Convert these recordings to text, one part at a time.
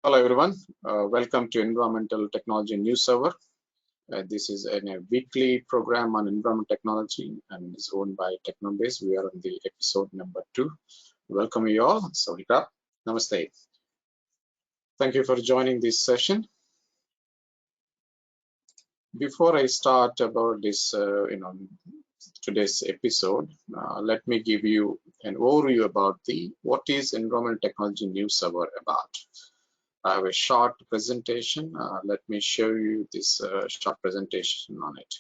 Hello everyone, welcome to Environmental Technology NewsHour. This is a weekly program on environment technology and is owned by Technobase. We are on the episode number 2. Welcome you all. Sawadee Namaste. Thank you for joining this session. Before I start about this, today's episode, let me give you an overview about what is Environmental Technology NewsHour about. I have a short presentation. Let me show you this short presentation on it.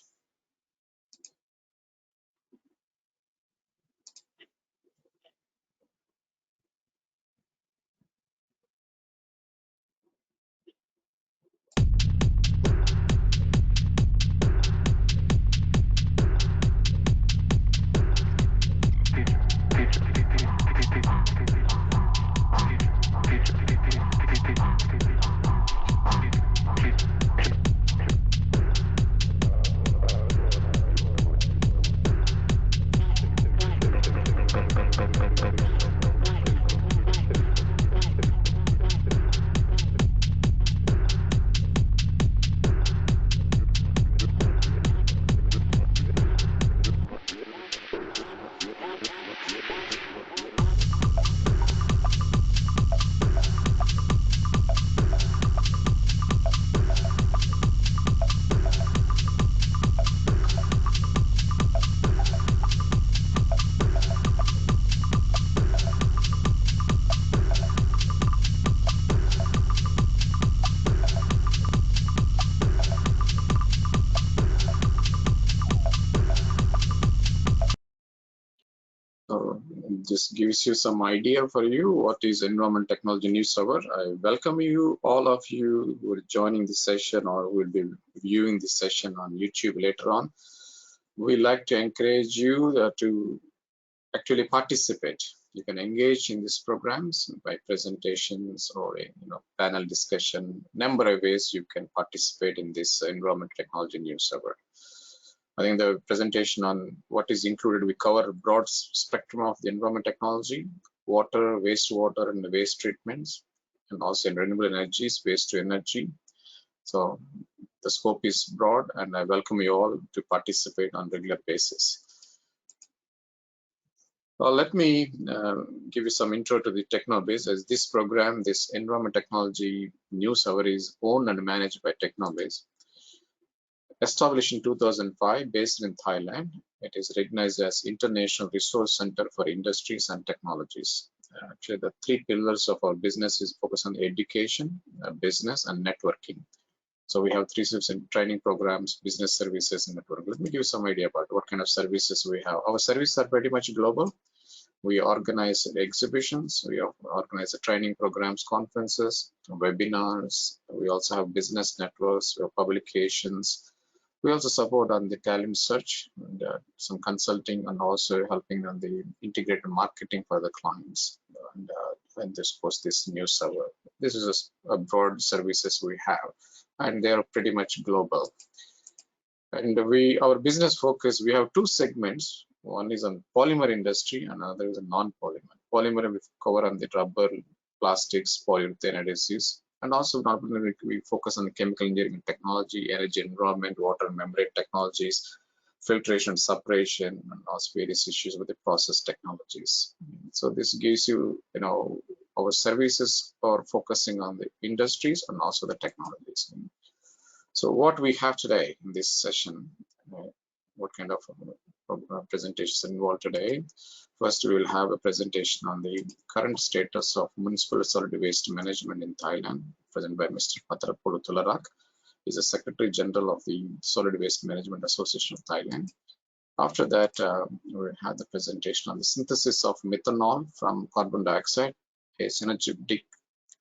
This gives you some idea for you what is Environment Technology NewsHour. I welcome you, all of you who are joining this session or will be viewing this session on YouTube later on. We like to encourage you to actually participate. You can engage in these programs by presentations or panel discussion. Number of ways you can participate in this Environment Technology NewsHour. I think the presentation on what is included, we cover a broad spectrum of the environment technology, water, wastewater, and the waste treatments, and also in renewable energies, waste to energy. So the scope is broad, and I welcome you all to participate on a regular basis. Well, let me give you some intro to the Technobase. As this program, this Environment Technology NewsHour is owned and managed by Technobase. Established in 2005, based in Thailand, it is recognized as International Resource Center for Industries and Technologies. Actually, the 3 pillars of our business is focused on education, business, and networking. So we have 3 shifts in training programs, business services, and network. Let me give you some idea about what kind of services we have. Our services are pretty much global. We organize exhibitions, we organize training programs, conferences, webinars. We also have business networks, we have publications. We also support on the talent search and some consulting, and also helping on the integrated marketing for the clients. And this post this NewsHour. This is a broad services we have, and they are pretty much global. And our business focus, we have 2 segments. One is on polymer industry, and another is a non-polymer. Polymer we cover on the rubber, plastics, polyurethane adhesives. And also normally we focus on the chemical engineering technology, energy, environment, water and membrane technologies, filtration, separation, and also various issues with the process technologies. So this gives you, our services are focusing on the industries and also the technologies. So what we have today in this session, what kind of presentations involved today? First, we will have a presentation on the current status of municipal solid waste management in Thailand, presented by Mr. Patharapolu Tularak. He is the Secretary General of the Solid Waste Management Association of Thailand. After that, we will have the presentation on the synthesis of methanol from carbon dioxide, a synergistic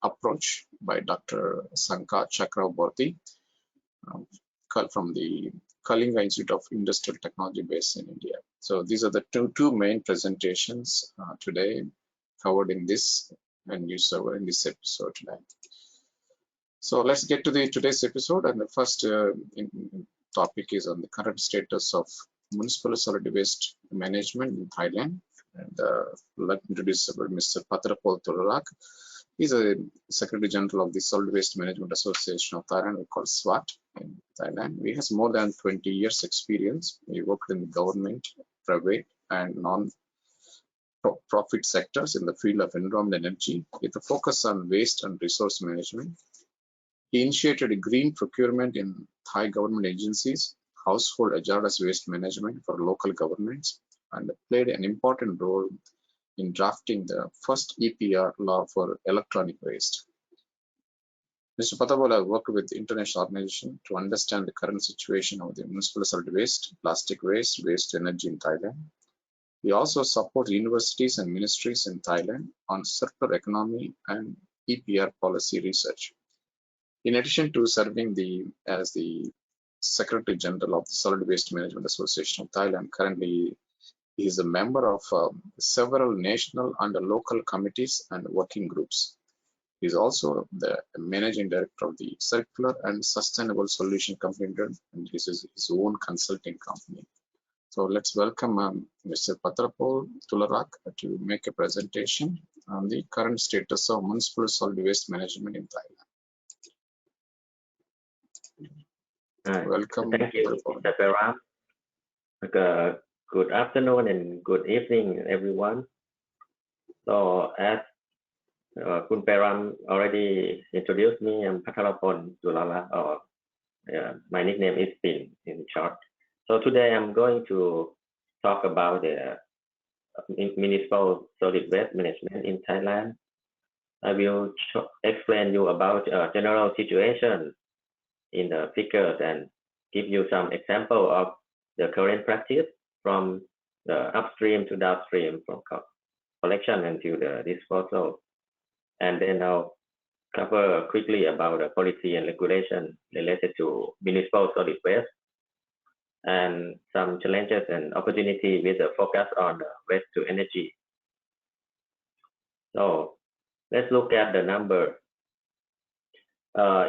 approach by Dr. Sanka Chakraborty from the Kalinga Institute of Industrial Technology based in India. So these are the two main presentations today covered in this NewsHour in this episode today. So let's get to today's episode, and the first topic is on the current status of municipal solid waste management in Thailand. And let me introduce Mr. Patharapolu Tularak. He's a Secretary General of the Solid Waste Management Association of Thailand, we call SWAT in Thailand. He has more than 20 years experience. He worked in the government, private and non-profit sectors in the field of environment and energy with a focus on waste and resource management. He initiated a green procurement in Thai government agencies, household hazardous waste management for local governments, and played an important role in drafting the first EPR law for electronic waste. Mr. Patabola worked with the international organization to understand the current situation of the municipal solid waste, plastic waste, waste energy in Thailand. He also supports universities and ministries in Thailand on circular economy and EPR policy research. In addition to serving as the Secretary General of the Solid Waste Management Association of Thailand, currently he is a member of several national and local committees and working groups. He is also the Managing Director of the Circular and Sustainable Solution Company, and this is his own consulting company. So let's welcome Mr. Patrapol Tularak to make a presentation on the current status of municipal solid waste management in Thailand. Welcome. Thank you, Mr. Peram. Good afternoon and good evening, everyone. So as Kun Peram already introduced me, I'm Patharapon Tulala, or my nickname is Pin in short. So today I'm going to talk about the municipal solid waste management in Thailand. I will explain you about general situation in the figures and give you some example of the current practice from the upstream to downstream, from collection until the disposal. And then I'll cover quickly about the policy and regulation related to municipal solid waste and some challenges and opportunity with the focus on the waste to energy. So let's look at the number.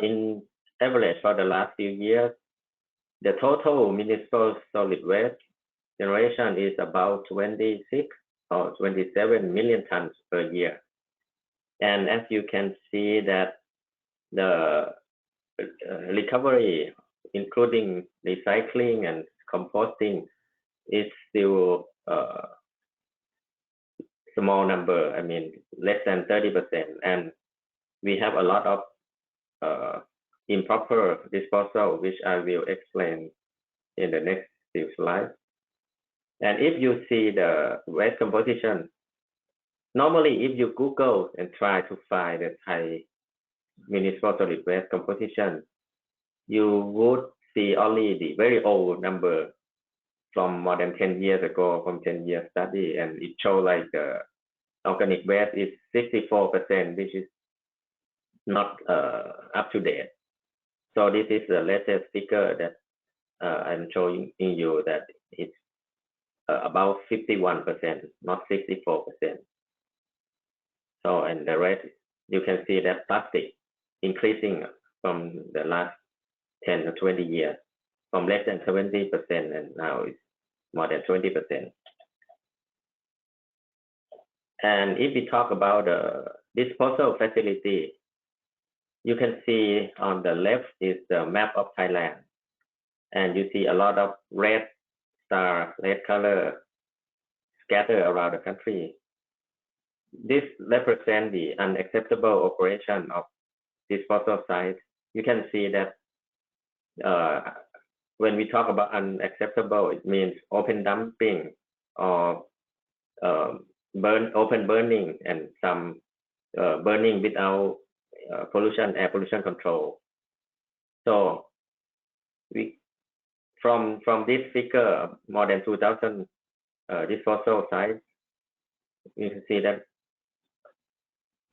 In average for the last few years, the total municipal solid waste generation is about 26 or 27 million tons per year. And as you can see that the recovery, including recycling and composting, is still a small number, I mean, less than 30%. And we have a lot of improper disposal, which I will explain in the next few slides. And if you see the waste composition, normally if you Google and try to find the Thai municipal solid waste composition, you would see only the very old number from more than 10 years ago, from 10 year study, and it shows like the organic waste is 64%, which is not up to date. So this is the latest figure that I'm showing you, that it's about 51%, not 64%. So, and the rest, you can see that plastic increasing from the last 10 to 20 years, from less than 70%, and now it's more than 20%. And if we talk about the disposal facility, you can see on the left is the map of Thailand, and you see a lot of red star, red color scattered around the country. This represents the unacceptable operation of disposal sites. You can see that when we talk about unacceptable, it means open dumping or open burning, and some burning without air pollution control. So from this figure, more than 2,000 disposal sites, you can see that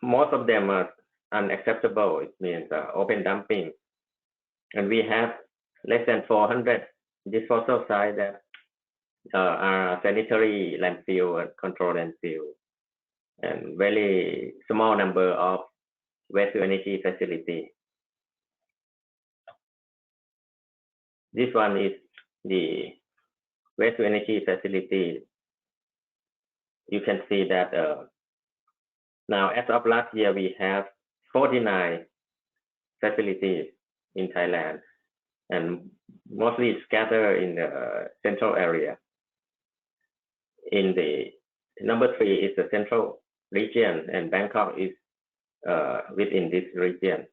most of them are unacceptable. It means open dumping, and we have less than 400 disposal sites that are sanitary landfill and control landfill, and very small number of waste to energy facility. This one is the waste to energy facility. You can see that Now, as of last year, we have 49 facilities in Thailand, and mostly scattered in the central area. In the number 3 is the central region, and Bangkok is within this region.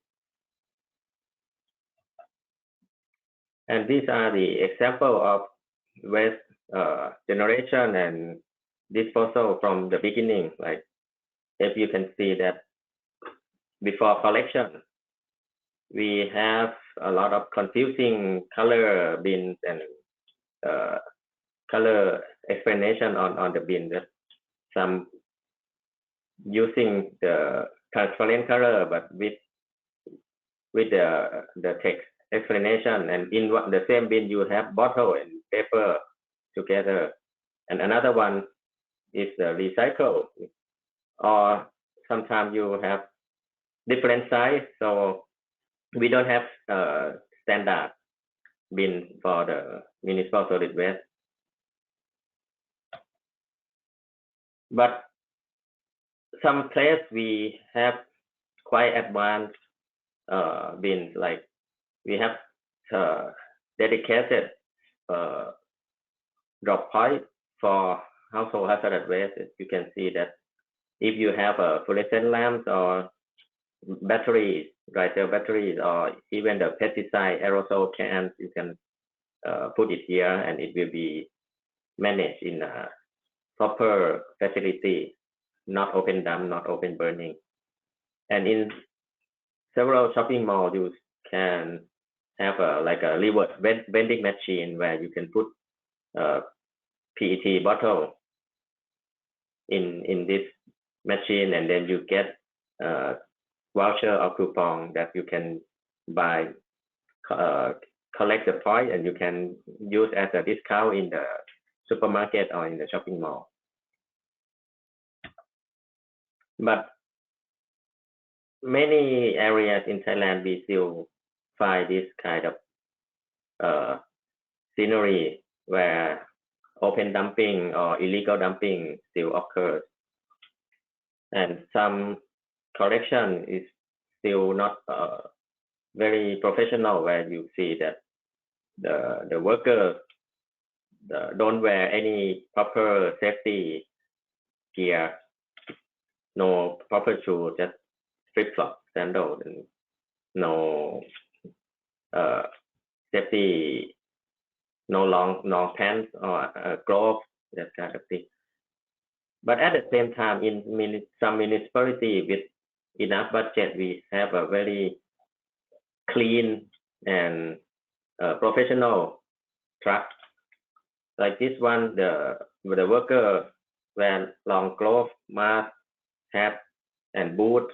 And these are the example of waste generation and disposal from the beginning. Like if you can see that before collection, we have a lot of confusing color bins and color explanation on the bin. Some using the transparent color, but with the text explanation, and in the same bin you have bottle and paper together, and another one is the recycle, or sometimes you have different size, so we don't have standard bin for the municipal solid waste. But some place we have quite advanced bins, like we have dedicated drop point for household hazardous waste. You can see that if you have a fluorescent lamps or batteries, dry cell batteries, or even the pesticide aerosol cans, you can put it here, and it will be managed in a proper facility, not open dump, not open burning. And in several shopping malls, you can have like a reverse vending machine where you can put PET bottle in this machine, and then you get voucher or coupon that you can buy, collect the point, and you can use as a discount in the supermarket or in the shopping mall. But many areas in Thailand, we still find this kind of scenery where open dumping or illegal dumping still occurs, and some collection is still not very professional, where you see that the workers don't wear any proper safety gear, no proper shoes, just flip-flop, sandals, and no safety, no long pants or gloves, that kind of thing. But at the same time, in some municipality with enough budget, we have a very clean and professional truck. Like this one, the worker wear long gloves, mask, hat, and boots,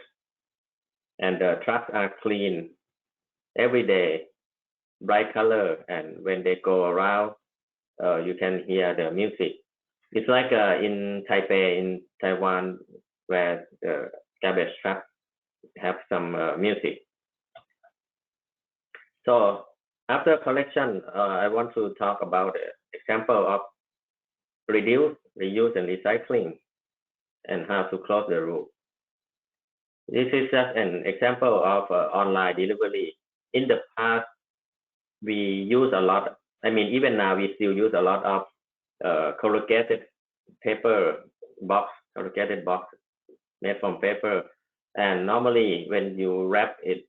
and the trucks are clean every day, bright color, and when they go around, you can hear the music. It's like in Taipei, in Taiwan, where the garbage truck have some music. So after collection, I want to talk about the example of reduce, reuse, and recycling, and how to close the loop. This is just an example of online delivery. In the past, we use a lot. I mean, even now we still use a lot of corrugated paper box, corrugated box made from paper. And normally, when you wrap it,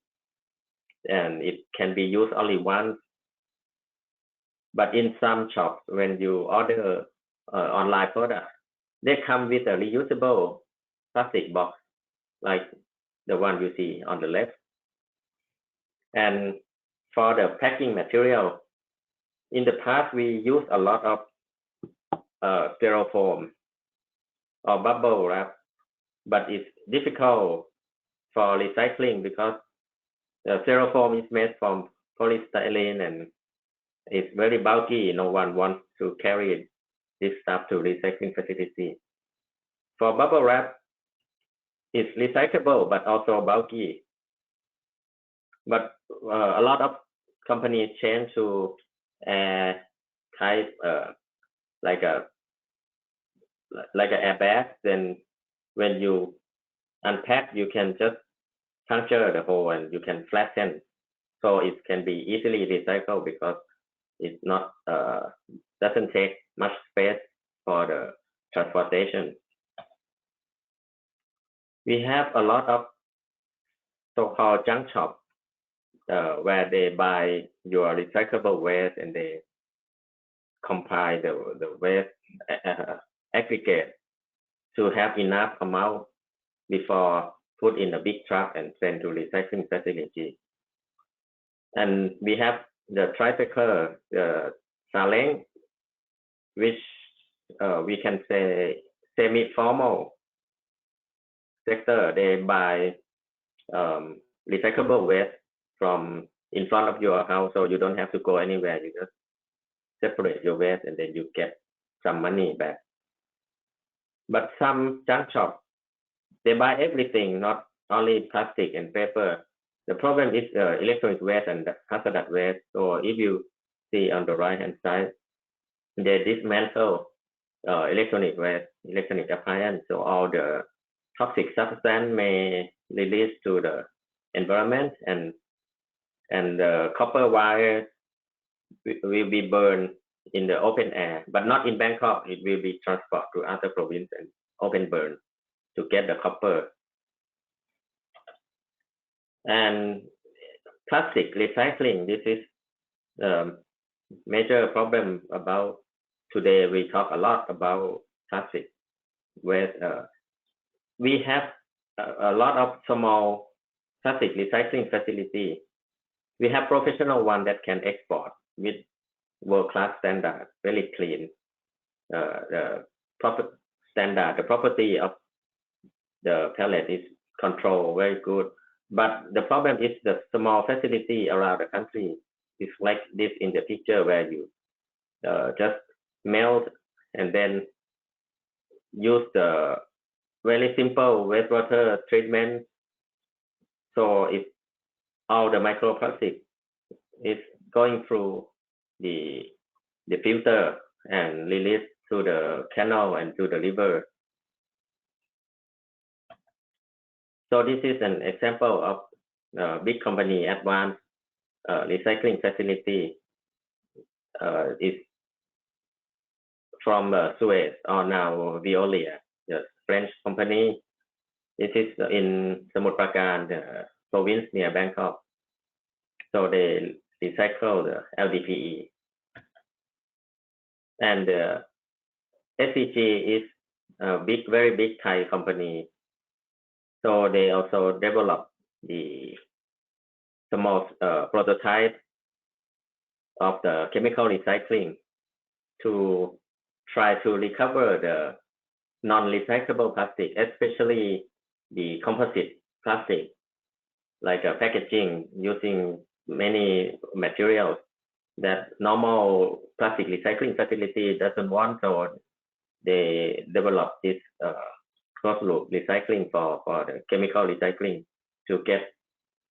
and it can be used only once. But in some shops, when you order online product, they come with a reusable plastic box, like the one you see on the left. And for the packing material, in the past, we use a lot of styrofoam or bubble wrap, but it's difficult for recycling because the styrofoam is made from polystyrene and it's very bulky. No one wants to carry this stuff to recycling facility. For bubble wrap, it's recyclable but also bulky. But a lot of companies change to type like a airbag. Then when you unpacked, you can just puncture the hole and you can flatten, so it can be easily recycled because it's not doesn't take much space for the transportation. We have a lot of so-called junk shops where they buy your recyclable waste and they compile the waste aggregate to have enough amount before put in a big truck and send to recycling facility. And we have the tricycle, the Saleng, which we can say semi-formal sector. They buy recyclable waste from in front of your house, so you don't have to go anywhere. You just separate your waste and then you get some money back. But some junk shops, they buy everything, not only plastic and paper. The problem is electronic waste and hazardous waste. So if you see on the right hand side, they dismantle electronic waste, electronic appliance. So all the toxic substance may release to the environment, and the copper wires will be burned in the open air, but not in Bangkok. It will be transported to other provinces and open burn to get the copper. And plastic recycling, this is a major problem about today. We talk a lot about plastic waste. We have a lot of small plastic recycling facilities. We have professional one that can export with world-class standard, very clean. The proper standard, the property of the pellet is controlled very good. But the problem is the small facility around the country is like this in the picture, where you just melt and then use the very simple wastewater treatment. So if all the microplastic is going through the filter and released to the canal and to the river. So this is an example of big company advanced recycling facility is from Suez, or now Veolia, the French company. This is in Samut Prakan, the province near Bangkok. So they recycle the LDPE. And SCG is a very big Thai company. So they also develop the small prototype of the chemical recycling to try to recover the non-recyclable plastic, especially the composite plastic, like packaging using many materials that normal plastic recycling facility doesn't want. So they develop this closed loop recycling for the chemical recycling to get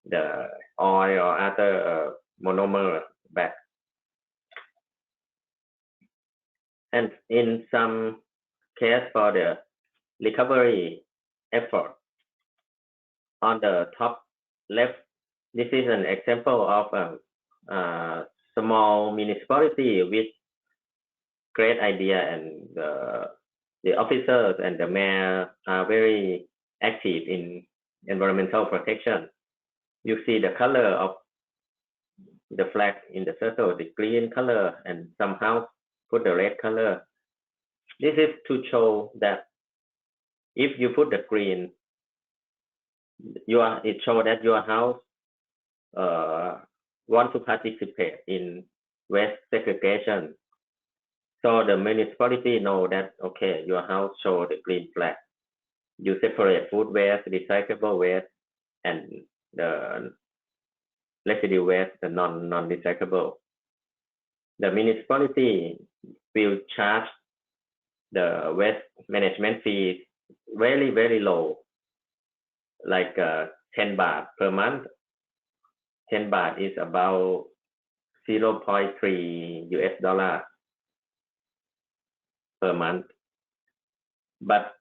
the oil or other monomer back. And in some case for the recovery effort, on the top left, this is an example of a small municipality with great idea, and the officers and the mayor are very active in environmental protection. You see the color of the flag in the circle, the green color, and some house put the red color. This is to show that if you put the green, it shows that your house want to participate in waste segregation. So the municipality know that, okay, your house show the green flag. You separate food waste, recyclable waste, and the residue waste, the non-recyclable. The municipality will charge the waste management fees very low, like 10 baht per month. 10 baht is about 0.3 US$ per month. But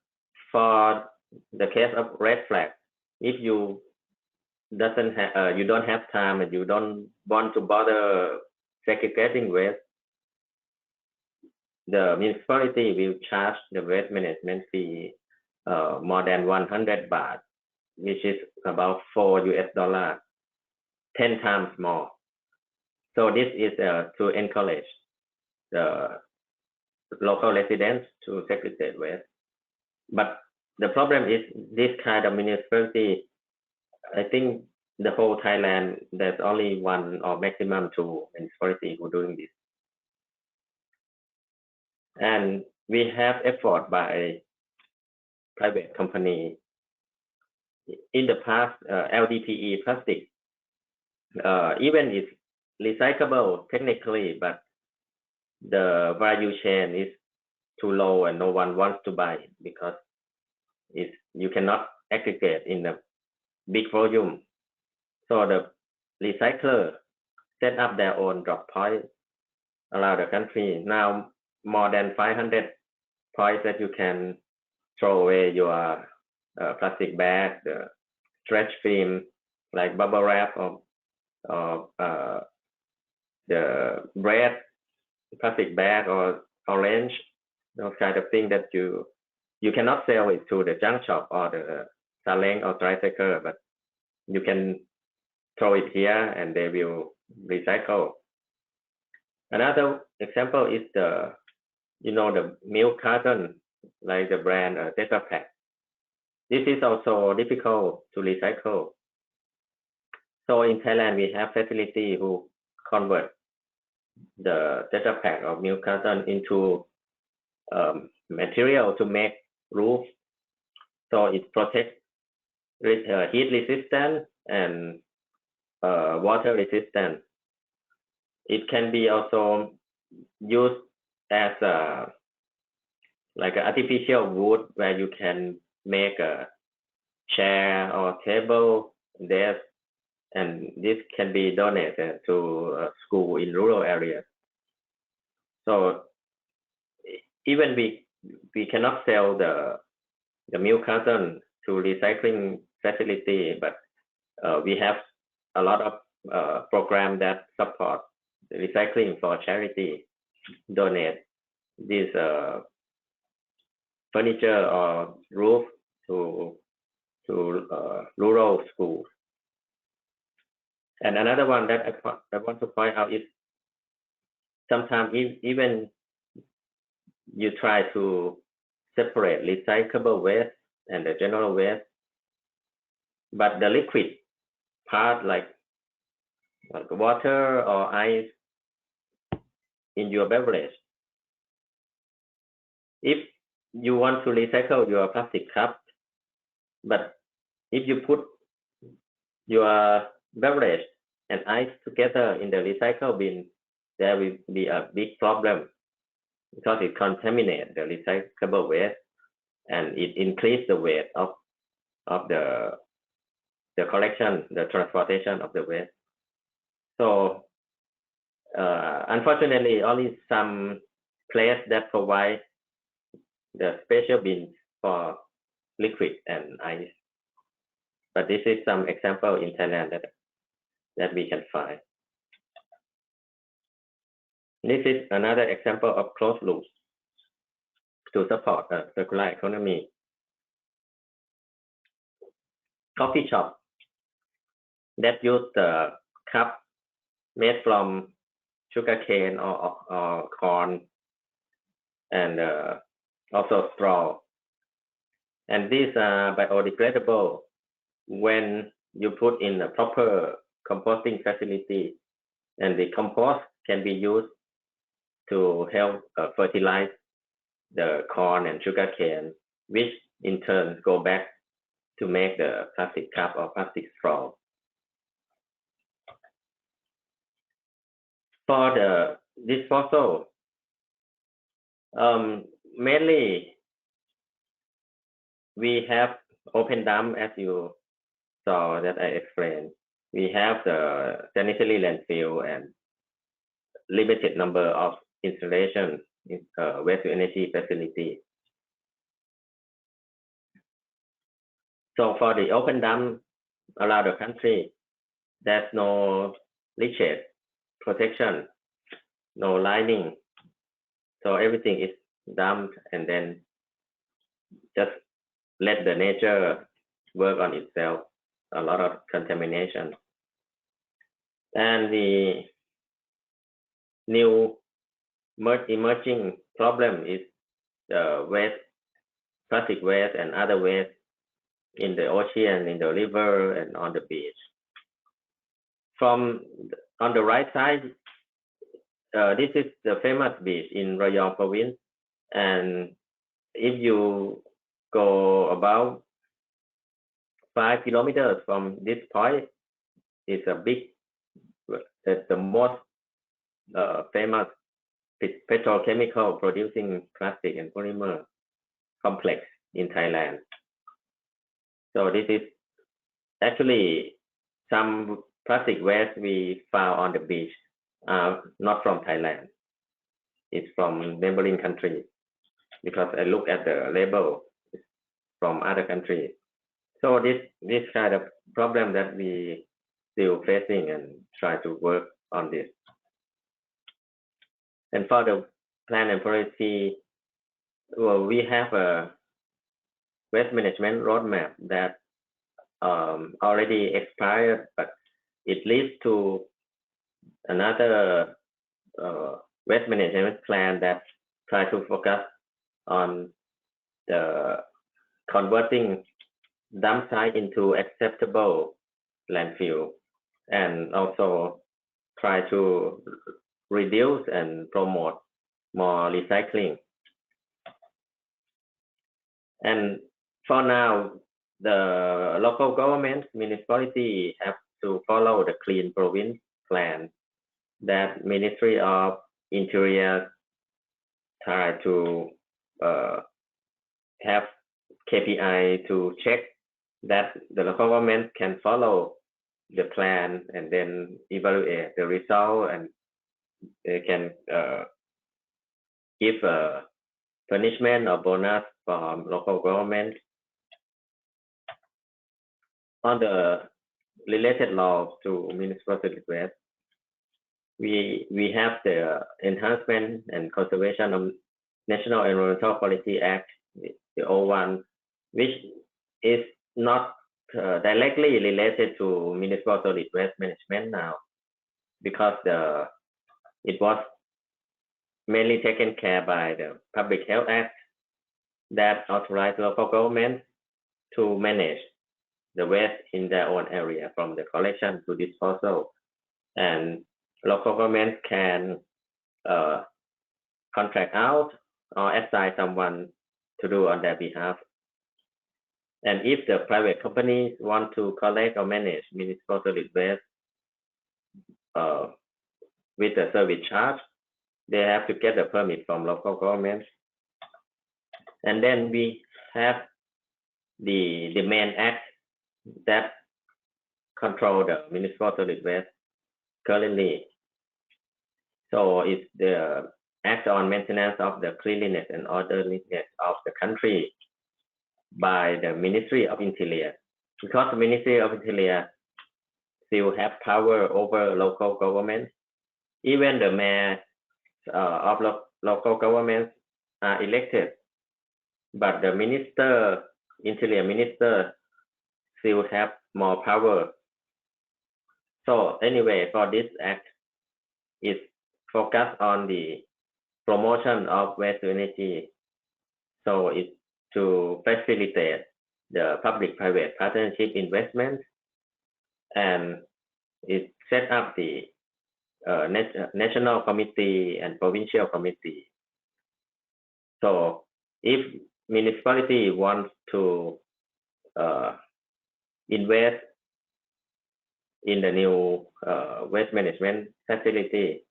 for the case of red flag, if you you don't have time and you don't want to bother segregating waste, the municipality will charge the waste management fee more than 100 baht, which is about $4, 10 times more. So this is to encourage the local residents to segregate waste. But the problem is this kind of municipality, I think the whole Thailand, there's only one or maximum two municipality who are doing this. And we have effort by private company. In the past, LDPE plastic, even is recyclable technically, but the value chain is too low and no one wants to buy it because you cannot aggregate in a big volume. So the recycler set up their own drop point around the country. Now more than 500 points that you can throw away your plastic bag, the stretch film like bubble wrap or the bread plastic bag or orange, those kind of things that you cannot sell it to the junk shop or the saleng or tricycle, but you can throw it here and they will recycle. Another example is the milk carton, like the brand Tetra Pak. This is also difficult to recycle. So in Thailand, we have facility who convert the Tetra Pak or milk carton into material to make roof. So it protects heat resistant and water resistant. It can be also used as like an artificial wood where you can make a chair or table, desk, and this can be donated to a school in rural areas. So even we cannot sell the milk carton to recycling facility, but we have a lot of programs that support recycling for charity, donate this furniture or roof to rural schools. And another one that I want to point out is sometimes even you try to separate recyclable waste and the general waste, but the liquid part like water or ice in your beverage, if you want to recycle your plastic cup, but if you put your beverage and ice together in the recycle bin, there will be a big problem because it contaminates the recyclable waste and it increases the weight of the collection, the transportation of the waste. So unfortunately, only some places that provide the special bins for liquid and ice. But this is some example in Thailand that we can find. This is another example of closed loops to support a circular economy. Coffee shop that use the cup made from sugarcane or corn and also straw. And these are biodegradable when you put in a proper composting facility, and the compost can be used to help fertilize the corn and sugarcane, which in turn go back to make the plastic cup or plastic straw. For the disposal, mainly we have open dump, as you saw that I explained. We have the sanitary landfill and limited number of installation in waste to energy facility. So for the open dump around the country, there's no leachate protection, no lining. So everything is dumped and then just let the nature work on itself. A lot of contamination. And the new emerging problem is the waste, plastic waste and other waste in the ocean, in the river, and on the beach. On the right side, this is the famous beach in Rayong province, and if you go about 5 kilometers from this point, it's a big, it's the most famous petrochemical producing plastic and polymer complex in Thailand. So this is actually some plastic waste we found on the beach, not from Thailand. It's from neighboring countries because I look at the label from other countries. So this kind of problem that we still facing and try to work on this. And for the plan and policy, well, we have a waste management roadmap that already expired, but it leads to another waste management plan that try to focus on the converting dump site into acceptable landfill, and also try to reduce and promote more recycling. And for now, the local government, municipality have to follow the Clean Province plan that Ministry of Interior try to have KPI to check that the local government can follow the plan and then evaluate the result, and they can give a punishment or bonus from local government. On the related laws to municipal solid waste, we have the Enhancement and Conservation of National Environmental Quality Act, the old one, which is not directly related to municipal solid waste management now, because it was mainly taken care by the Public Health Act that authorized local governments to manage the waste in their own area from the collection to disposal, and local government can contract out or assign someone to do on their behalf. And if the private companies want to collect or manage municipal solid waste with a service charge, they have to get a permit from local government. And then we have the main act that control the municipal solid waste currently. So it's the Act on Maintenance of the Cleanliness and Orderliness of the Country by the Ministry of Interior, because the Ministry of Interior still have power over local government. Even the mayor of local governments are elected, but the Interior Minister still have more power. So anyway, for this act, it's focused on the promotion of waste to energy. So it's to facilitate the public-private partnership investment, and it set up the national committee and provincial committee. So if municipality wants to invest in the new waste management facility,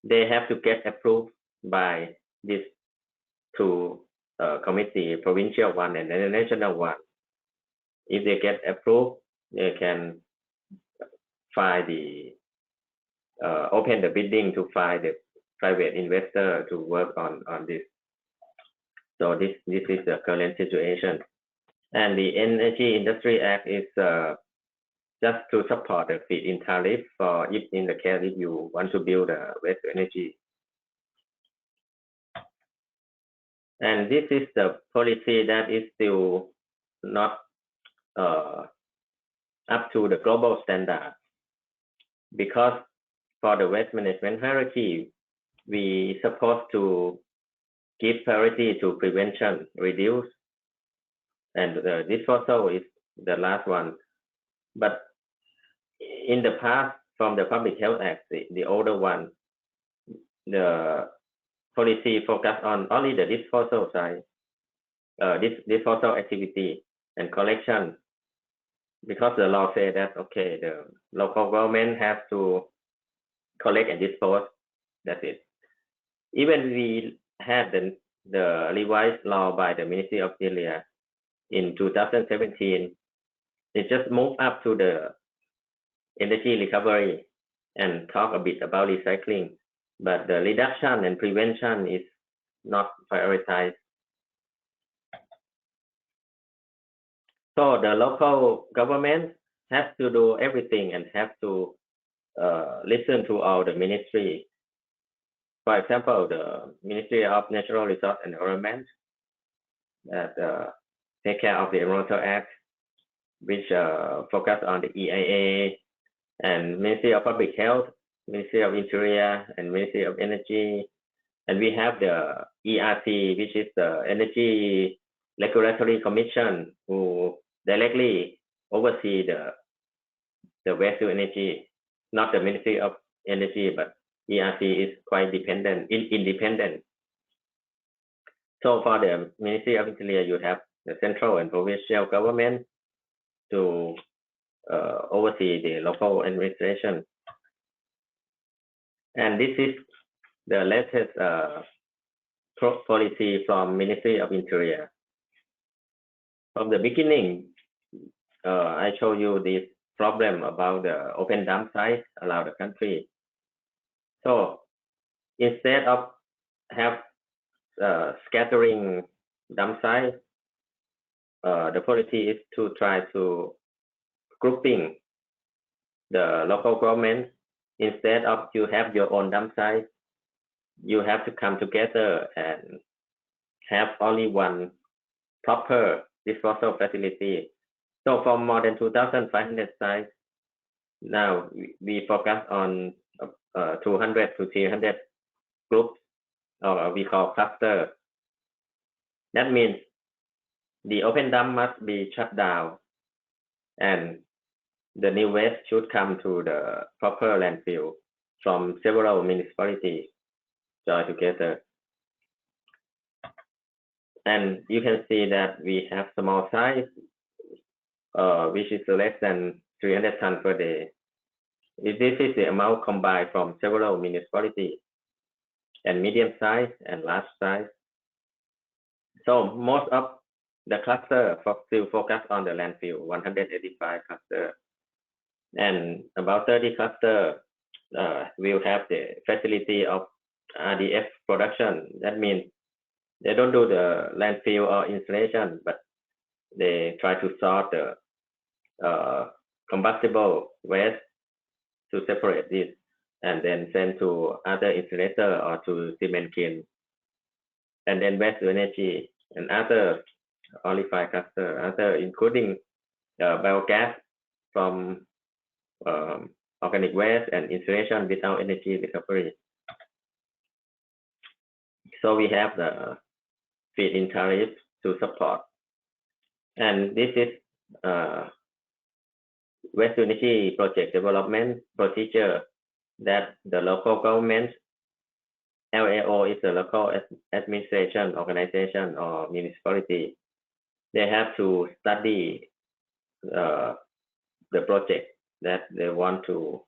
they have to get approved by these two committee, provincial one and the national one. If they get approved, they can file open the bidding to find the private investor to work on this. So this is the current situation. And the Energy Industry Act is just to support the feed-in tariff for if in the case if you want to build a waste to energy. And this is the policy that is still not up to the global standard, because for the waste management hierarchy, we supposed to give priority to prevention, reduce, and disposal is the last one. But in the past, from the Public Health Act, the older one, the policy focused on only the disposal side, disposal activity and collection, because the law said that, okay, the local government has to collect and dispose, that's it. Even we had the revised law by the Ministry of Interior in 2017, it just moved up to the energy recovery and talk a bit about recycling, but the reduction and prevention is not prioritized. So the local government has to do everything and have to listen to all the ministry. For example, the Ministry of Natural Resources and Environment that take care of the Environmental Act, which focus on the EIA, and Ministry of Public Health, Ministry of Interior, and Ministry of Energy. And we have the ERC, which is the Energy Regulatory Commission, who directly oversee the waste to energy, not the Ministry of Energy, but ERC is quite independent. So for the Ministry of Interior, you have the central and provincial government to oversee the local administration. And this is the latest policy from Ministry of Interior. From the beginning, I show you this problem about the open dump sites around the country. So instead of have scattering dump sites, the policy is to try to grouping the local government. Instead of you have your own dump site, you have to come together and have only one proper disposal facility. So for more than 2,500 sites, now we focus on 200 to 300 groups, or we call cluster. That means the open dump must be shut down, and the new waste should come to the proper landfill from several municipalities join together. And you can see that we have small size, which is less than 300 tons per day. This is the amount combined from several municipalities, and medium size and large size. So most of the cluster still focus on the landfill, 185 cluster, and about 30 cluster will have the facility of RDF production. That means they don't do the landfill or installation, but they try to sort the combustible waste to separate this and then send to other incinerator or to cement kiln, and then waste to energy and other only 5 cluster, other including biogas from organic waste and incineration without energy recovery. So we have the feed-in tariff to support, and this is waste to energy project development procedure that the local government, LAO is the local administration organization or municipality, they have to study the project that they want to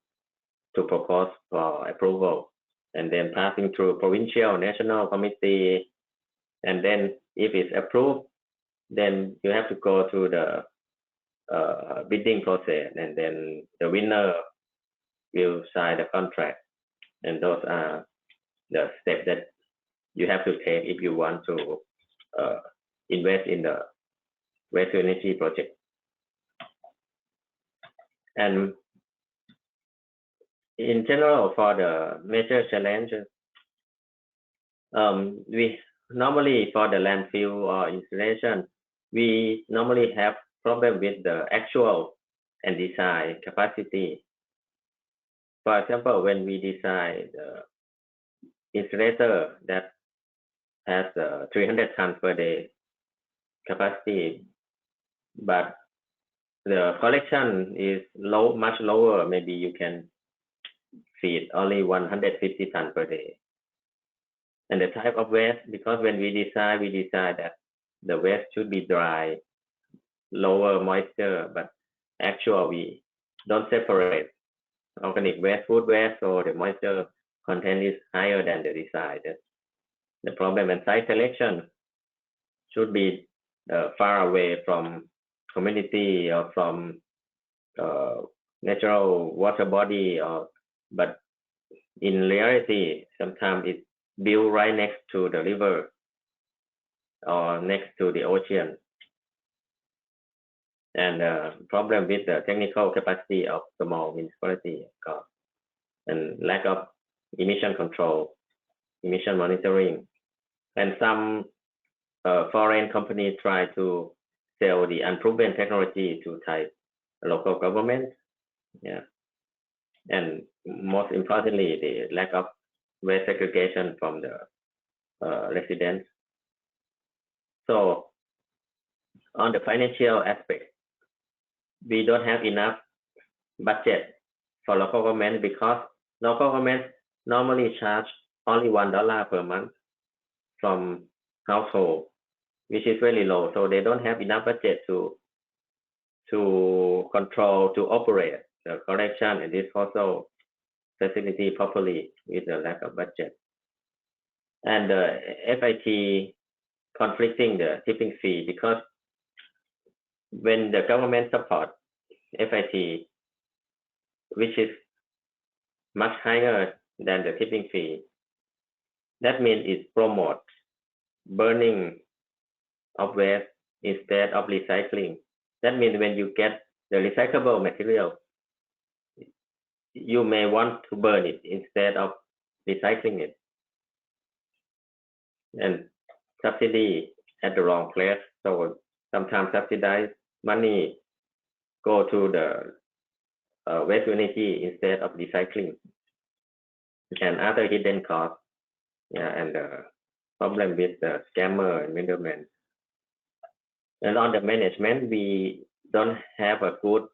propose for approval, and then passing through provincial national committee, and then if it's approved, then you have to go to the bidding process, and then the winner will sign the contract. And those are the steps that you have to take if you want to invest in the waste to energy project. And in general, for the major challenges, we normally for the landfill or installation, we normally have problem with the actual and design capacity. For example, when we design the incinerator that has 300 tons per day capacity, but the collection is much lower. Maybe you can feed only 150 tons per day. And the type of waste, because when we design that the waste should be dry, lower moisture, but actual we don't separate organic waste, food waste, so the moisture content is higher than the design. That's the problem. And site selection should be far away from community or from natural water body, but in reality, sometimes it's built right next to the river or next to the ocean. And problem with the technical capacity of small municipality and lack of emission control, emission monitoring, and some foreign companies try to sell the unproven technology to Thai local government. Yeah, and most importantly, the lack of waste segregation from the residents. So on the financial aspect, we don't have enough budget for local government because local governments normally charge only $1 per month from household, which is very low. So they don't have enough budget to control, to operate the collection and disposal facility properly with the lack of budget. And the FIT conflicting the tipping fee, because when the government support FIT, which is much higher than the tipping fee, that means it promotes burning of waste instead of recycling. That means when you get the recyclable material, you may want to burn it instead of recycling it. And subsidy at the wrong place. So sometimes subsidized money go to the waste to energy instead of recycling, and other hidden costs. Yeah, and the problem with the scammer and middlemen. And on the management, we don't have a good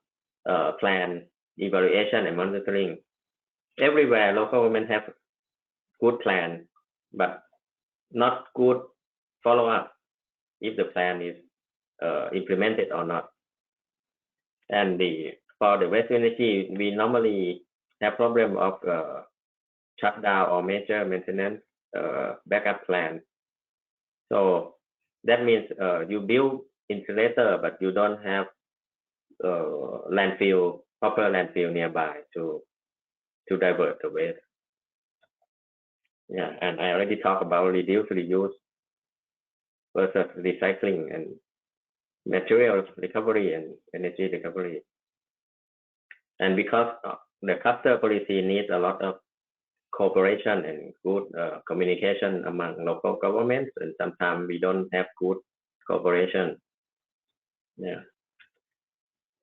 plan, evaluation and monitoring. Everywhere, local government have good plan, but not good follow-up if the plan is implemented or not. And for the waste energy, we normally have problem of shutdown or major maintenance backup plan. So that means you build incinerator, but you don't have proper landfill nearby to divert the waste. Yeah, and I already talked about reduce, reuse versus recycling and material recovery and energy recovery. And because the cluster policy needs a lot of cooperation and good communication among local governments, and sometimes we don't have good cooperation. Yeah.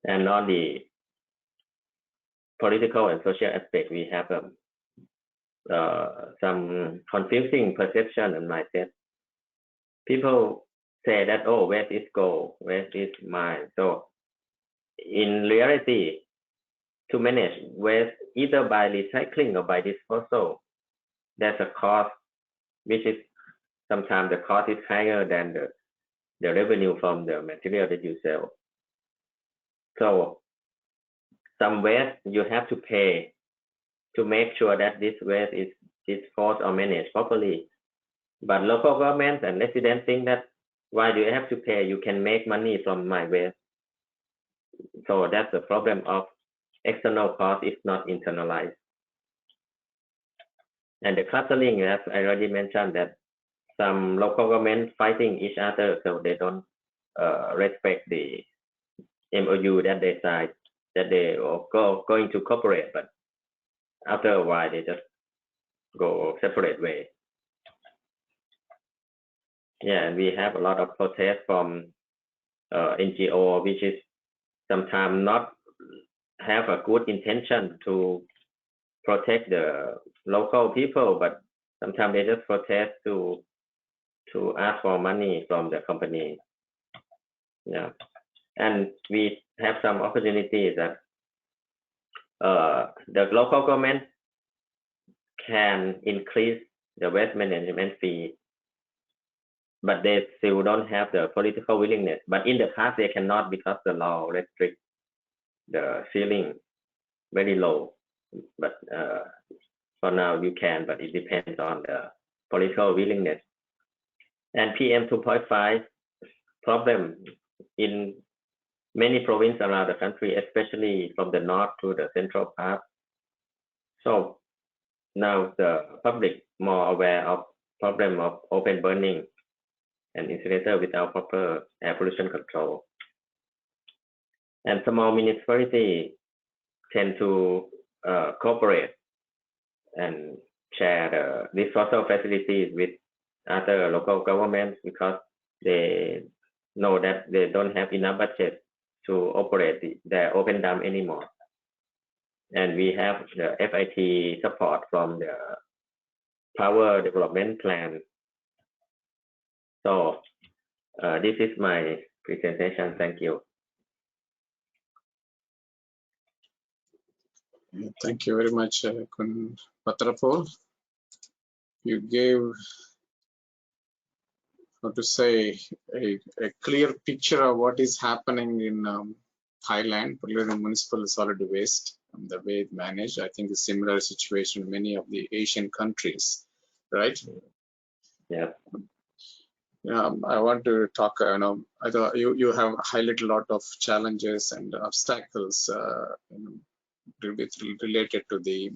And on the political and social aspect, we have some confusing perception and mindset. People say that, oh, waste is gold, waste is mine. So in reality, to manage waste either by recycling or by disposal, there's a cost, which is sometimes the cost is higher than the revenue from the material that you sell. So some waste you have to pay to make sure that this waste is disposed or managed properly. But local governments and residents think that why do you have to pay? You can make money from my waste. So that's the problem of external cost is not internalized. And the clustering, as I already mentioned, that some local governments fighting each other, so they don't respect the MOU that they signed, that they are going to cooperate, but after a while they just go separate way. Yeah, and we have a lot of protest from NGO, which is sometimes not have a good intention to protect the local people, but sometimes they just protest to ask for money from the company. Yeah, and we have some opportunities that the local government can increase the waste management fee, but they still don't have the political willingness. But in the past, they cannot because the law restricts the ceiling very low. But for now, you can, but it depends on the political willingness. And PM 2.5 problem in many provinces around the country, especially from the north to the central part. So now the public more aware of problem of open burning and incinerator without proper air pollution control. And small municipalities tend to cooperate and share the disposal facilities with other local governments because they know that they don't have enough budget to operate their open dump anymore. And we have the FIT support from the power development plan. So this is my presentation. Thank you. Thank you very much, Kun Patrapol. You gave, how to say, a clear picture of what is happening in Thailand, particularly in municipal solid waste, and the way it's managed. I think a similar situation in many of the Asian countries, right? Yeah. I want to talk, I thought you have highlighted a lot of challenges and obstacles related to the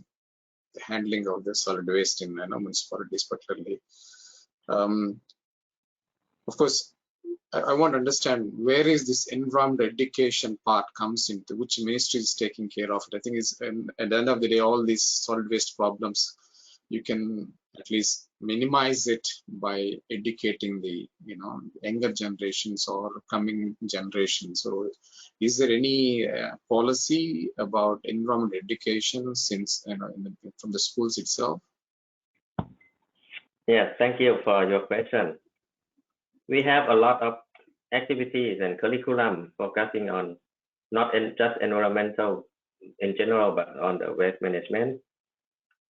handling of the solid waste in municipalities, particularly. Of course, I want to understand where is this environmental education part comes into, which ministry is taking care of it. I think it's at the end of the day, all these solid waste problems, you can at least minimize it by educating the younger generations or coming generations. So is there any policy about environmental education since from the schools itself? Yes, thank you for your question. We have a lot of activities and curriculum focusing on not just environmental in general, but on the waste management.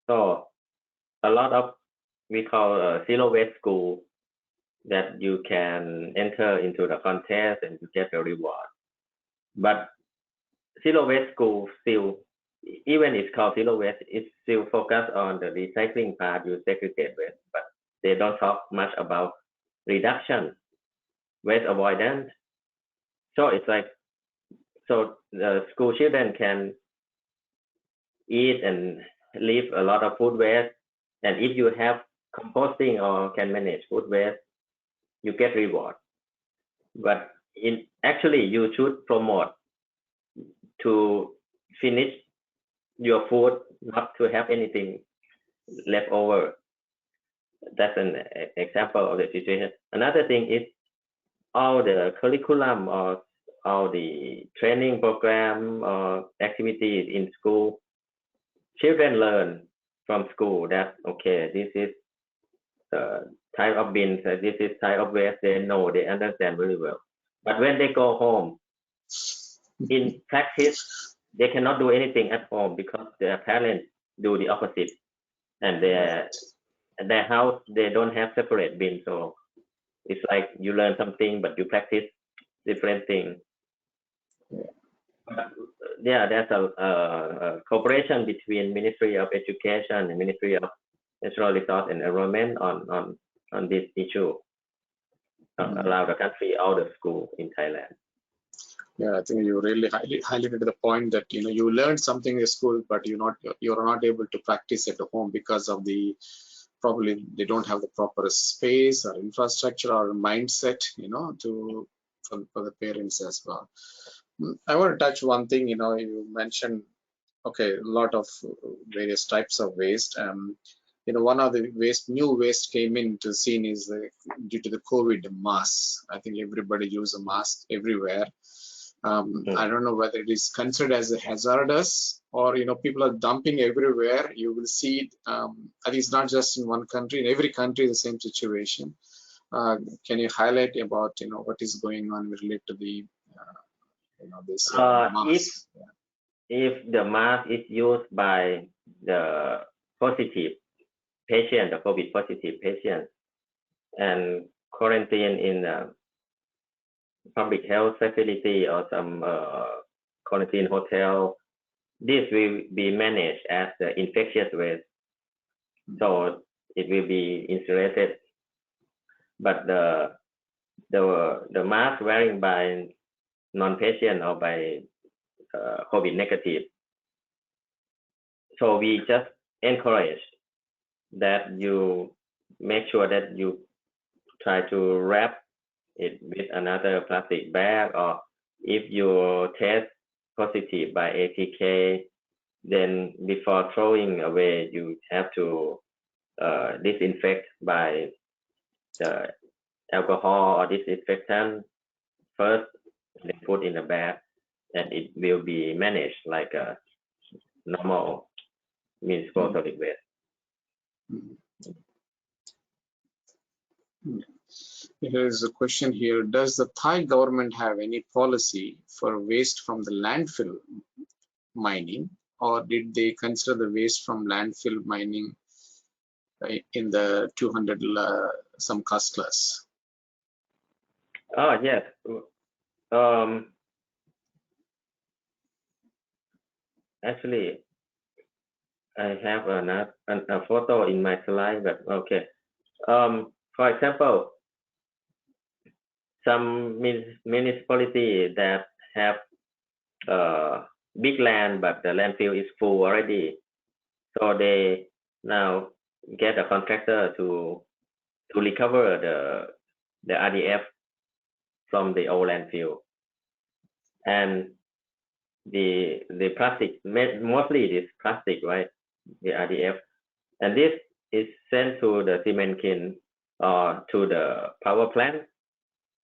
So a lot of we call zero waste school that you can enter into the contest and you get a reward. But zero waste school still, even it's called zero waste, it's still focused on the recycling part, you segregate waste, but they don't talk much about reduction, waste avoidance. So it's like, so the school children can eat and leave a lot of food waste. And if you have composting or can manage food waste, you get reward. But actually, you should promote to finish your food, not to have anything left over. That's an example of the situation. Another thing is all the curriculum or all the training program or activities in school. Children learn from school that, okay, this is the type of bins, this is type of waste. They know, they understand very well. But when they go home, in practice, they cannot do anything at home because their parents do the opposite. And their house, they don't have separate bins. So it's like you learn something, but you practice different things. Yeah, there's a cooperation between Ministry of Education and Ministry of Natural Resource and Environment on this issue. Allow the country, all the schools in Thailand. Yeah, I think you really highlighted the point that you learned something in school, but you're not able to practice at home because of probably they don't have the proper space or infrastructure or mindset, for the parents as well. I want to touch one thing. You mentioned, okay, a lot of various types of waste. One of the new waste came into the scene is due to the COVID masks. I think everybody use a mask everywhere. I don't know whether it is considered as a hazardous or people are dumping everywhere. You will see it. I think it's not just in one country. In every country, the same situation. Can you highlight about what is going on related to the this mask? If the mask is used by the positive patient, the COVID positive patient, and quarantine in a public health facility or some quarantine hotel, this will be managed as the infectious waste. So it will be insulated. But the mask wearing by non-patient or by COVID negative. So we just encourage that you make sure that you try to wrap it with another plastic bag, or if you test positive by ATK, then before throwing away, you have to disinfect by the alcohol or disinfectant first, then put in a bag, and it will be managed like a normal municipal solid waste. Here's a question here. Does the Thai government have any policy for waste from the landfill mining, or did they consider the waste from landfill mining in the 200 some cost class? Oh, yes. Actually, I have a photo in my slide, but okay. For example, some municipality that have big land, but the landfill is full already, so they now get a contractor to recover the RDF from the old landfill, and the plastic, mostly it is plastic, right? The RDF, and this is sent to the cement kiln or to the power plant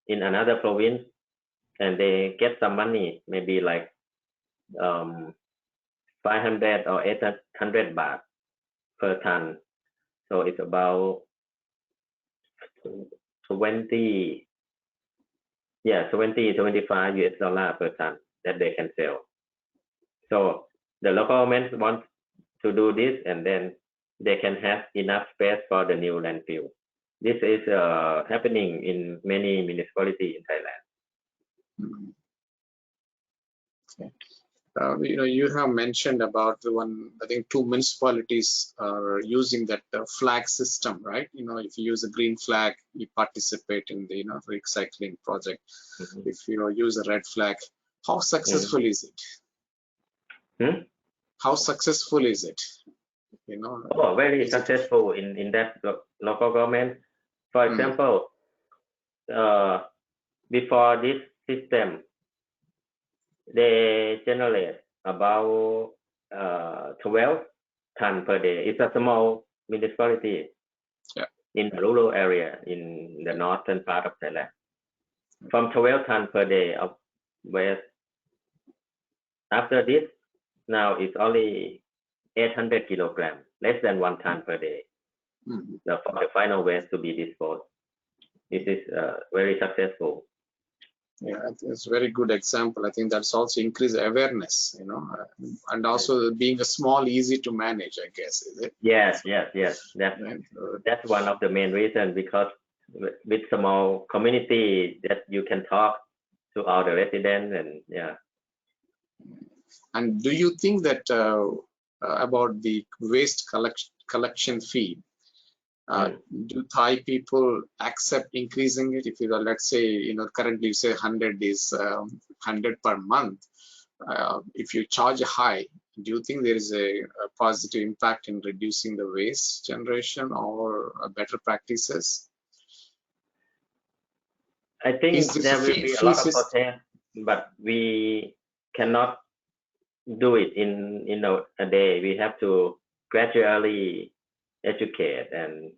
in another province, and they get some money, maybe like 500 or 800 baht per ton. So it's about 25 US dollar per ton that they can sell. So the local government wants to do this, and then they can have enough space for the new landfill. This is happening in many municipalities in Thailand. Okay. You have mentioned about the one, I think 2 municipalities are using that flag system, right? If you use a green flag, you participate in the recycling project. If you use a red flag, how successful is it? How successful is it? Oh, very successful in that local government. For example, before this system, they generate about 12 tons per day. It's a small municipality in the rural area in the northern part of Thailand. From 12 tons per day of waste. After this, now it's only 800 kilograms, less than 1 ton per day. For the final waste to be disposed. This is very successful. Yeah, it's a very good example. I think that's also increased awareness, and also being a small, easy to manage, I guess, is it? Yes. That's one of the main reasons, because with small community that you can talk to all the residents, and yeah. And do you think that about the waste collection fee? Do Thai people accept increasing it? If you are, let's say, currently you say 100 is 100 per month. If you charge high, do you think there is a positive impact in reducing the waste generation or better practices? I think Is this a there will be a fee lot of system? protest, but we cannot do it in a day. We have to gradually educate and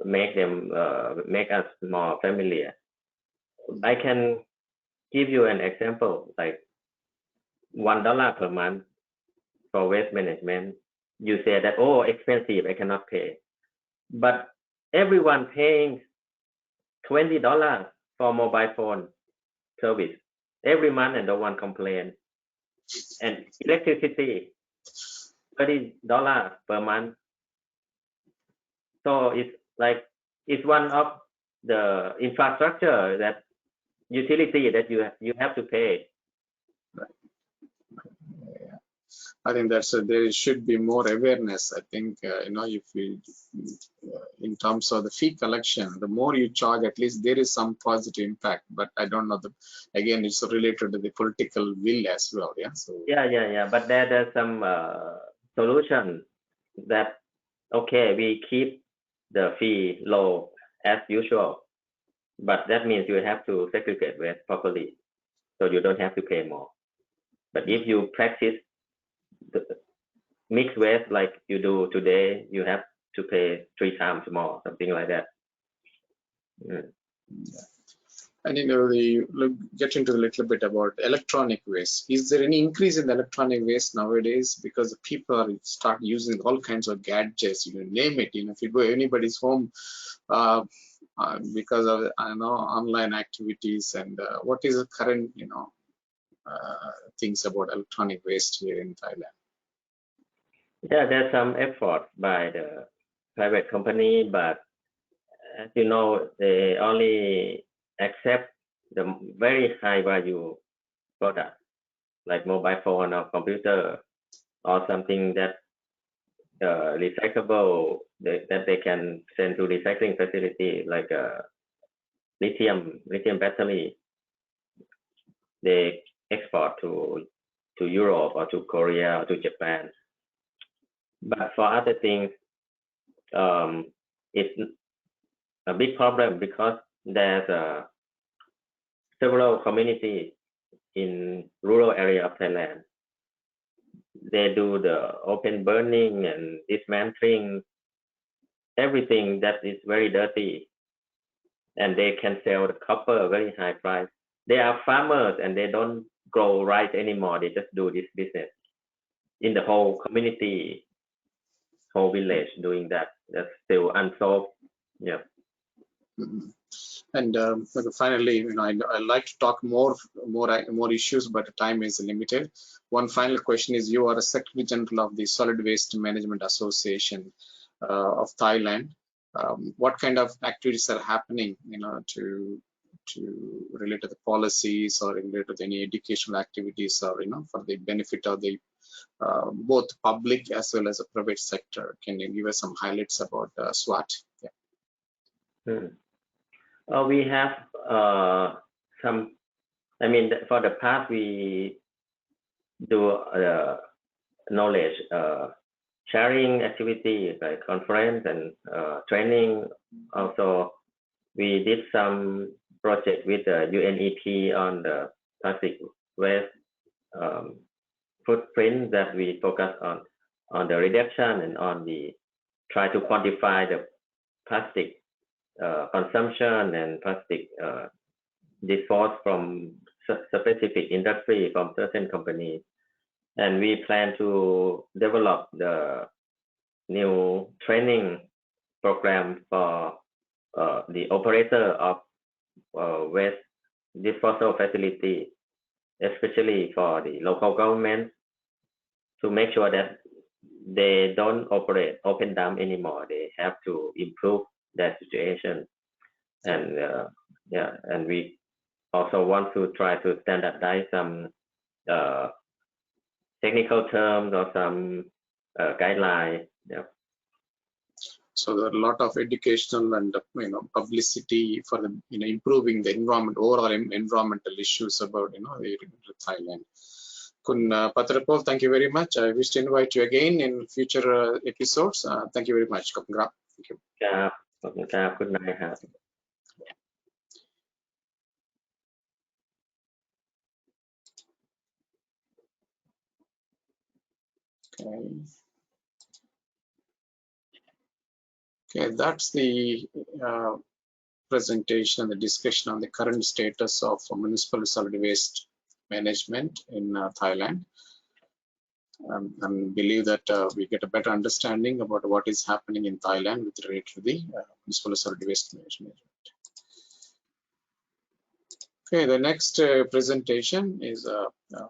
make them make us more familiar. I can give you an example, like $1 per month for waste management. You say that, oh, expensive, I cannot pay. But everyone paying $20 for mobile phone service every month and no one complain. And electricity, $30 per month. So it's like, it's one of the infrastructure that utility that you have to pay. I think there should be more awareness. I think if we, in terms of the fee collection, the more you charge, at least there is some positive impact. But I don't know. Again, it's related to the political will as well. Yeah. So yeah. But there's some solution that okay, we keep the fee low as usual, but that means you have to segregate waste properly, so you don't have to pay more. But if you practice the mixed waste like you do today, you have to pay 3 times more, something like that. And get into a little bit about electronic waste. Is there any increase in the electronic waste nowadays? Because people start using all kinds of gadgets, name it. If you go anybody's home, because of online activities, and what is the current things about electronic waste here in Thailand? Yeah, there's some effort by the private company, but as you know, they only accept the very high value product like mobile phone or computer or something that recyclable that they can send to recycling facility, like a lithium battery. They export to Europe or to Korea or to Japan. But for other things, it's a big problem because there's several communities in rural area of Thailand. They do the open burning and dismantling everything that is very dirty, and they can sell the copper a very high price. They are farmers and they don't grow rice anymore. They just do this business in the whole community, whole village doing that. That's still unsolved. Yeah. Mm-hmm. And finally, I'd like to talk more issues, but time is limited. One final question is: you are a Secretary General of the Solid Waste Management Association of Thailand. What kind of activities are happening, to relate to the policies or relate to any educational activities, or for the benefit of the both public as well as the private sector? Can you give us some highlights about SWAT? Yeah. We have some. I mean, for the past, we do knowledge sharing activity like conference and training. Also, we did some project with the UNEP on the plastic waste footprint that we focus on the reduction and on the try to quantify the plastic consumption and plastic disposed from specific industry from certain companies. And we plan to develop the new training program for the operator of waste disposal facility, especially for the local government, to make sure that they don't operate open dump anymore. They have to improve that situation. And and we also want to try to standardize some technical terms or some guidelines. Yeah. So there are a lot of educational and publicity for the improving the environment, overall environmental issues about Thailand. Kun Patrapol, thank you very much. I wish to invite you again in future episodes. Thank you very much. Thank you. Good night. Okay, that's the presentation and the discussion on the current status of municipal solid waste management in Thailand. And believe that we get a better understanding about what is happening in Thailand with regard to the municipal solid waste management. Okay, the next presentation is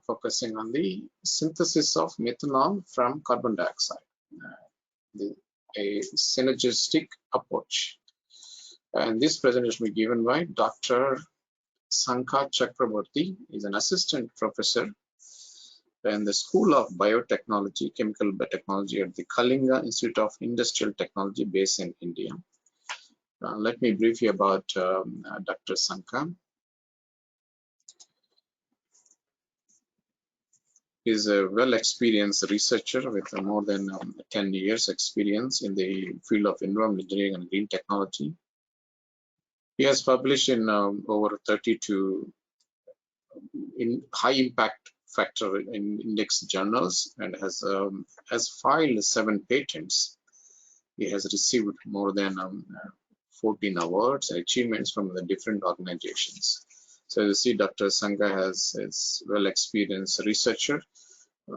focusing on the synthesis of methanol from carbon dioxide, a synergistic approach. And this presentation will be given by Dr. Sankha Chakraborty. Is an assistant professor in the School of Biotechnology, Chemical Biotechnology at the Kalinga Institute of Industrial Technology based in India. Let me brief you about Dr. Sankha. He is a well-experienced researcher with more than 10 years experience in the field of environmental engineering and green technology. He has published in over 32 in high impact factor in index journals and has filed 7 patents. He has received more than 14 awards and achievements from the different organizations. So you see, Dr. Sankha is well-experienced researcher.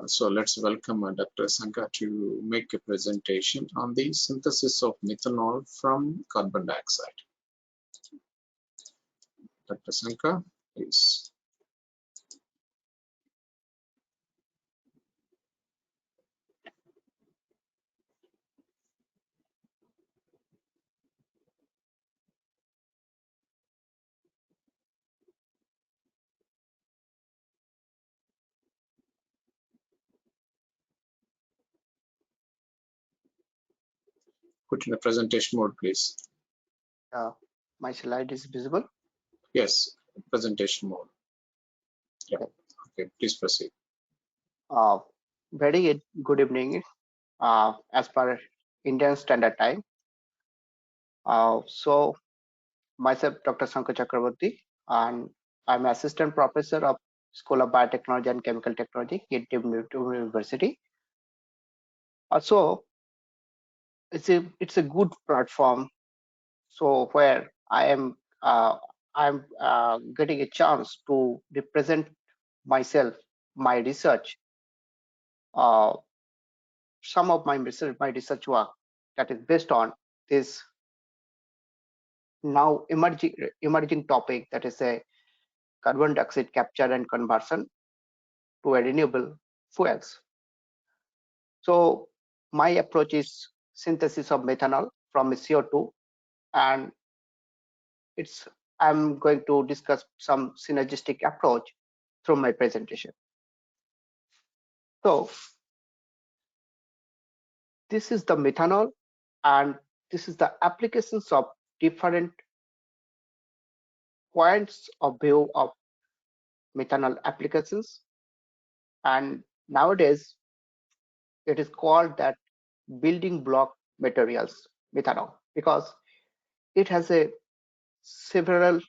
So let's welcome Dr. Sankha to make a presentation on the synthesis of methanol from carbon dioxide. Dr. Sankha, please. Put in the presentation mode, please. My slide is visible? Yes, presentation mode. Yeah. Okay, please proceed. Very good evening, as per Indian Standard Time. So, myself, Dr. Sankha Chakraborty, and I'm assistant professor of School of Biotechnology and Chemical Technology at University. So, it's a good platform. So where I'm getting a chance to represent myself, my research, some of my research work that is based on this now emerging topic, that is a carbon dioxide capture and conversion to a renewable fuels. So my approach is synthesis of methanol from CO2, and I'm going to discuss some synergistic approach through my presentation. So this is the methanol, and this is the applications of different points of view of methanol applications. And nowadays it is called that building block materials methanol, because it has a several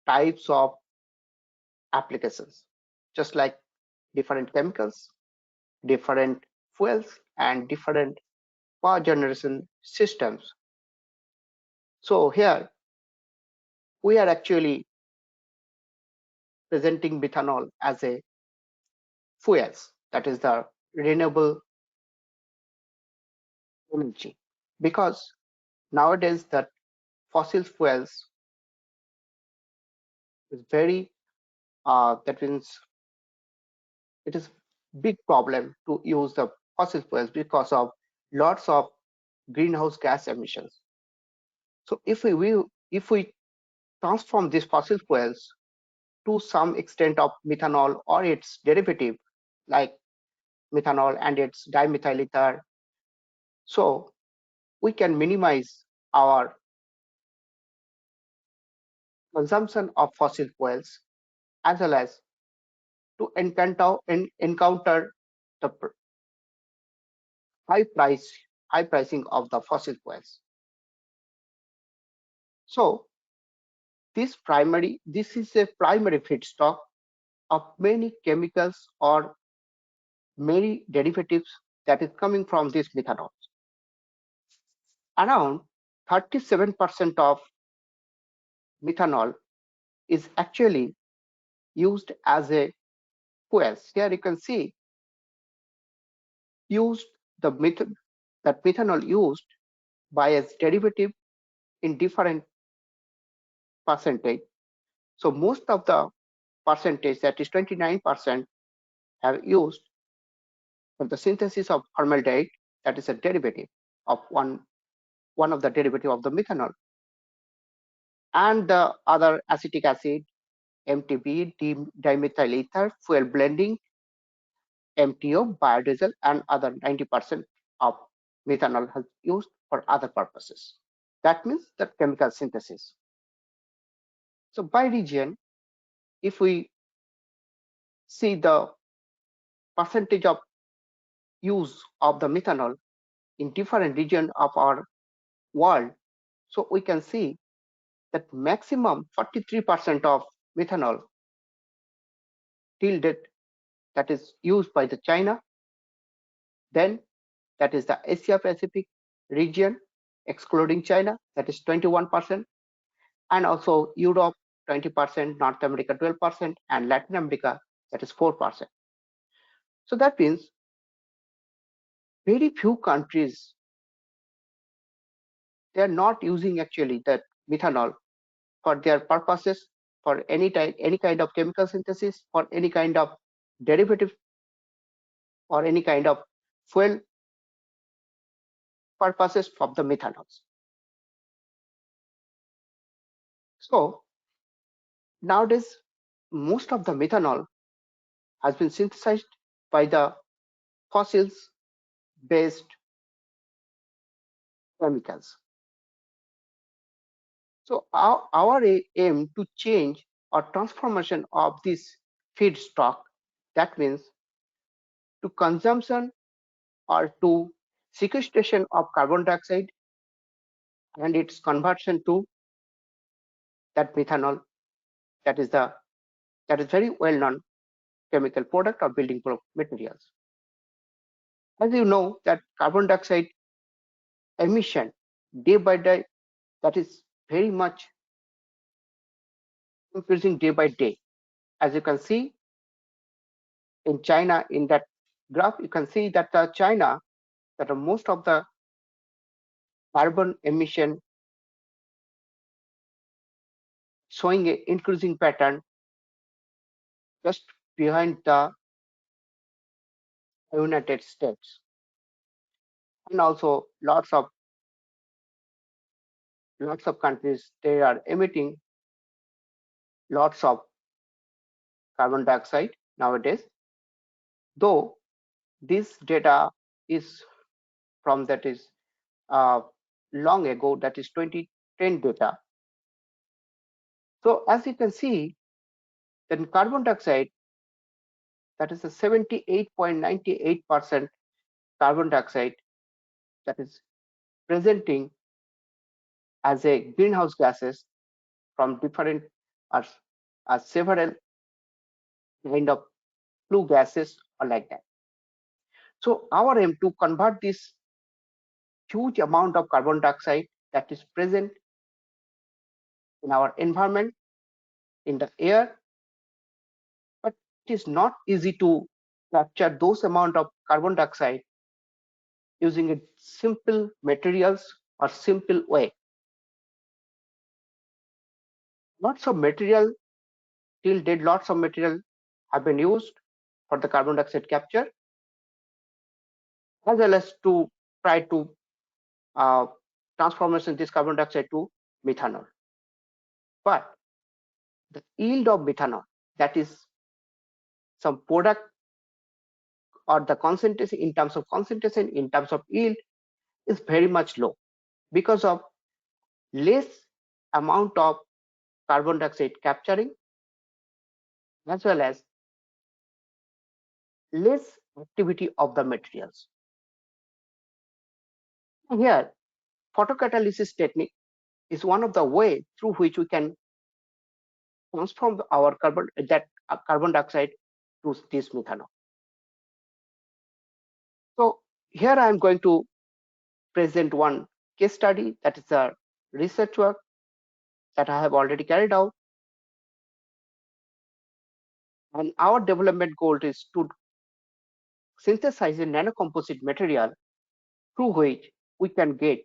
types of applications, just like different chemicals, different fuels, and different power generation systems. So here we are actually presenting methanol as a fuels, that is the renewable energy, because nowadays that fossil fuels is very that means it is big problem to use the fossil fuels because of lots of greenhouse gas emissions. So if we transform these fossil fuels to some extent of methanol or its derivative like methanol and its dimethyl ether, so we can minimize our consumption of fossil fuels, as well as to encounter the high pricing of the fossil fuels. So this is a primary feedstock of many chemicals or many derivatives that is coming from this methanol. Around 37% of methanol is actually used as a fuel. Here you can see used the that methanol used by as derivative in different percentage. So most of the percentage, that is 29%, have used for the synthesis of formaldehyde, that is a derivative of one of the derivative of the methanol, and the other acetic acid, MTB, dimethyl ether, fuel blending, MTO, biodiesel, and other 90% of methanol has used for other purposes. That means the chemical synthesis. So by region, if we see the percentage of use of the methanol in different regions of our world, so we can see that maximum 43% of methanol till date that is used by the China, then that is the Asia Pacific region excluding China, that is 21%, and also Europe 20%, North America 12%, and Latin America, that is 4%. So that means very few countries, they are not using actually that methanol for their purposes, for any kind of chemical synthesis, for any kind of derivative, or any kind of fuel purposes from the methanols. So nowadays, most of the methanol has been synthesized by the fossils based chemicals. So our aim to change or transformation of this feedstock, that means to consumption or to sequestration of carbon dioxide and its conversion to that methanol, that is very well known chemical product or building materials. As you know that carbon dioxide emission day by day, that is very much increasing day by day. As you can see in China, in that graph, you can see that China, that most of the carbon emission showing an increasing pattern just behind the United States. And also lots of countries, they are emitting lots of carbon dioxide nowadays. Though this data is from that is long ago, that is 2010 data. So as you can see, then carbon dioxide, that is a 78.98% carbon dioxide that is presenting as a greenhouse gases from different or several kind of flue gases or like that. So our aim to convert this huge amount of carbon dioxide that is present in our environment, in the air, but it is not easy to capture those amount of carbon dioxide using a simple materials or simple way. Lots of material, till date, lots of material have been used for the carbon dioxide capture, as well as to try to transformation this carbon dioxide to methanol. But the yield of methanol, that is some product or the concentration, in terms of concentration, in terms of yield, is very much low because of less amount of carbon dioxide capturing, as well as less activity of the materials. Here, photocatalysis technique is one of the way through which we can transform our carbon dioxide to this methanol. So Here I am going to present one case study, that is a research work that I have already carried out. And our development goal is to synthesize a nanocomposite material through which we can get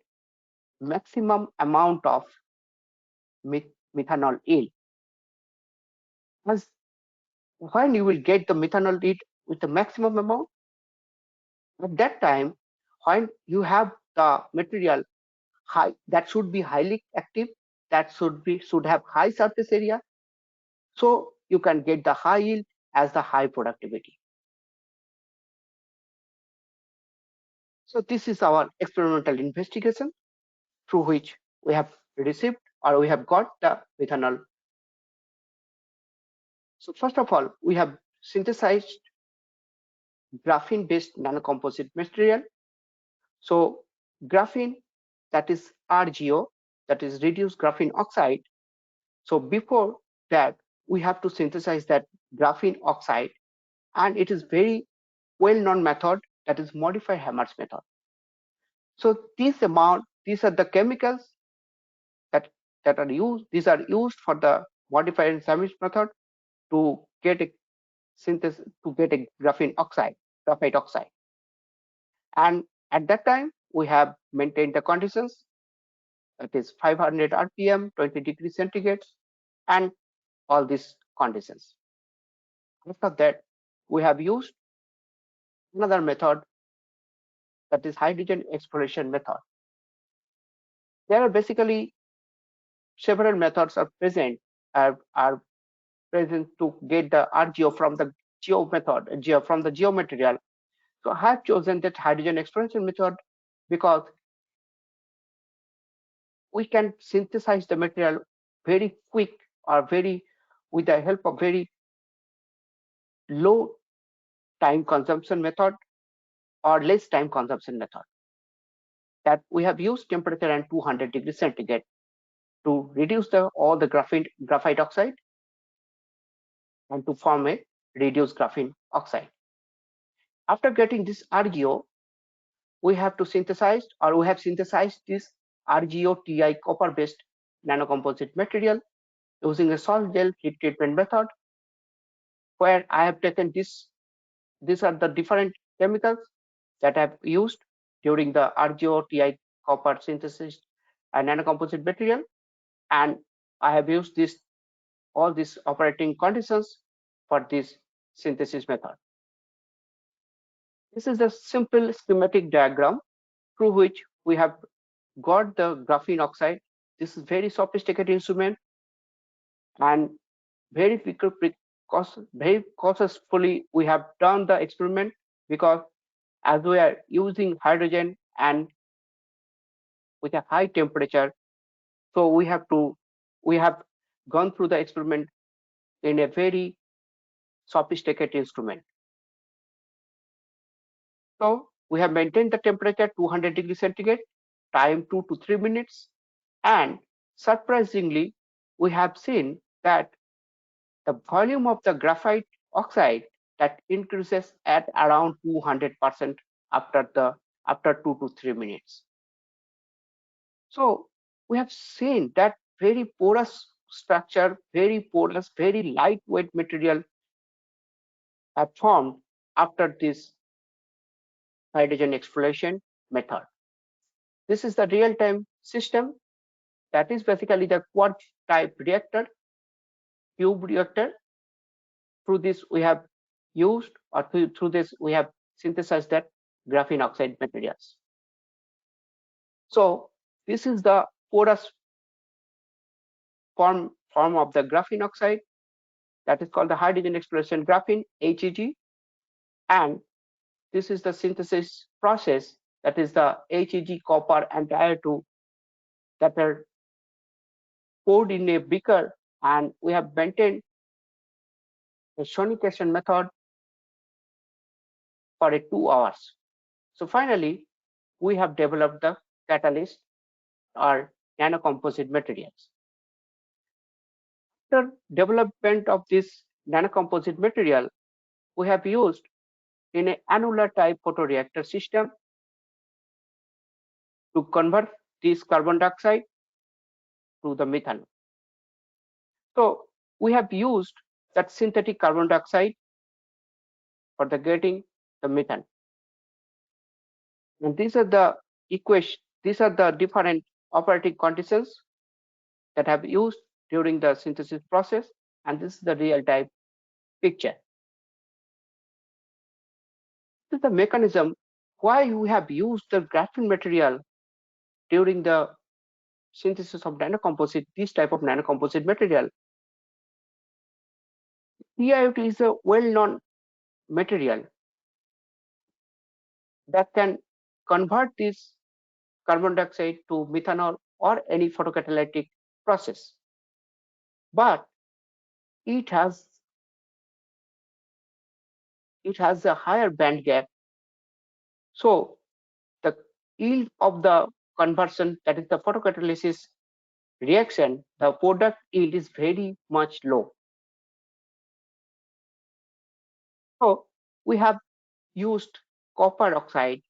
maximum amount of methanol yield. As when you will get the methanol yield with the maximum amount, at that time, when you have the material high, that should be highly active, that should have high surface area, so you can get the high yield as the high productivity. So this is our experimental investigation through which we have received or we have got the methanol. So first of all, we have synthesized graphene-based nanocomposite material. So graphene, that is RGO, that is reduced graphene oxide. So before that, we have to synthesize that graphene oxide, and it is very well-known method, that is modified Hammers method. So these are the chemicals that are used. These are used for the modified Hammers method to get a synthesis, to get a graphene oxide, graphite oxide. And at that time, we have maintained the conditions, that is 500 RPM, 20 degrees centigrade, and all these conditions. After that, we have used another method, that is hydrogen exploration method. There are basically several methods are present to get the RGO from the geo method, from the geomaterial. So I have chosen that hydrogen exploration method because we can synthesize the material very quick or with the help of very low time consumption method or less time consumption method. That we have used temperature and 200 degrees centigrade to reduce all the graphite oxide and to form a reduced graphene oxide. After getting this RGO, we have synthesized this RGO TI copper-based nanocomposite material using a salt gel heat treatment method, where I have taken this. These are the different chemicals that I have used during the RGO TI copper synthesis and nanocomposite material, and I have used all these operating conditions for this synthesis method. This is a simple schematic diagram through which we have got the graphene oxide. This is very sophisticated instrument, and very cautiously we have done the experiment, because as we are using hydrogen and with a high temperature, so we have gone through the experiment in a very sophisticated instrument. So we have maintained the temperature 200 degrees centigrade, time 2 to 3 minutes, and surprisingly, we have seen that the volume of the graphite oxide that increases at around 200% after 2 to 3 minutes. So we have seen that very porous structure, very porous, very lightweight material have formed after this hydrogen exploration method. This is the real-time system, that is basically the quad type reactor, cube reactor. Through this we have used, or through this we have synthesized that graphene oxide materials. So this is the porous form of the graphene oxide, that is called the hydrogen exploration graphene, HEG, and this is the synthesis process, that is the HEG, copper, and TiO2 that are poured in a beaker, and we have maintained a sonication method for 2 hours. So finally, we have developed the catalyst or nanocomposite materials. After development of this nanocomposite material, we have used in an annular type photoreactor system, to convert this carbon dioxide to the methanol. So we have used that synthetic carbon dioxide for the getting the methane. And these are the equation, these are the different operating conditions that have used during the synthesis process, and this is the real-time picture. This is the mechanism why we have used the graphene material during the synthesis of nanocomposite, this type of nanocomposite material. TiO2 is a well-known material that can convert this carbon dioxide to methanol or any photocatalytic process. But it has a higher band gap. So the yield of the conversion, that is the photocatalysis reaction, the product yield is very much low. So we have used copper oxide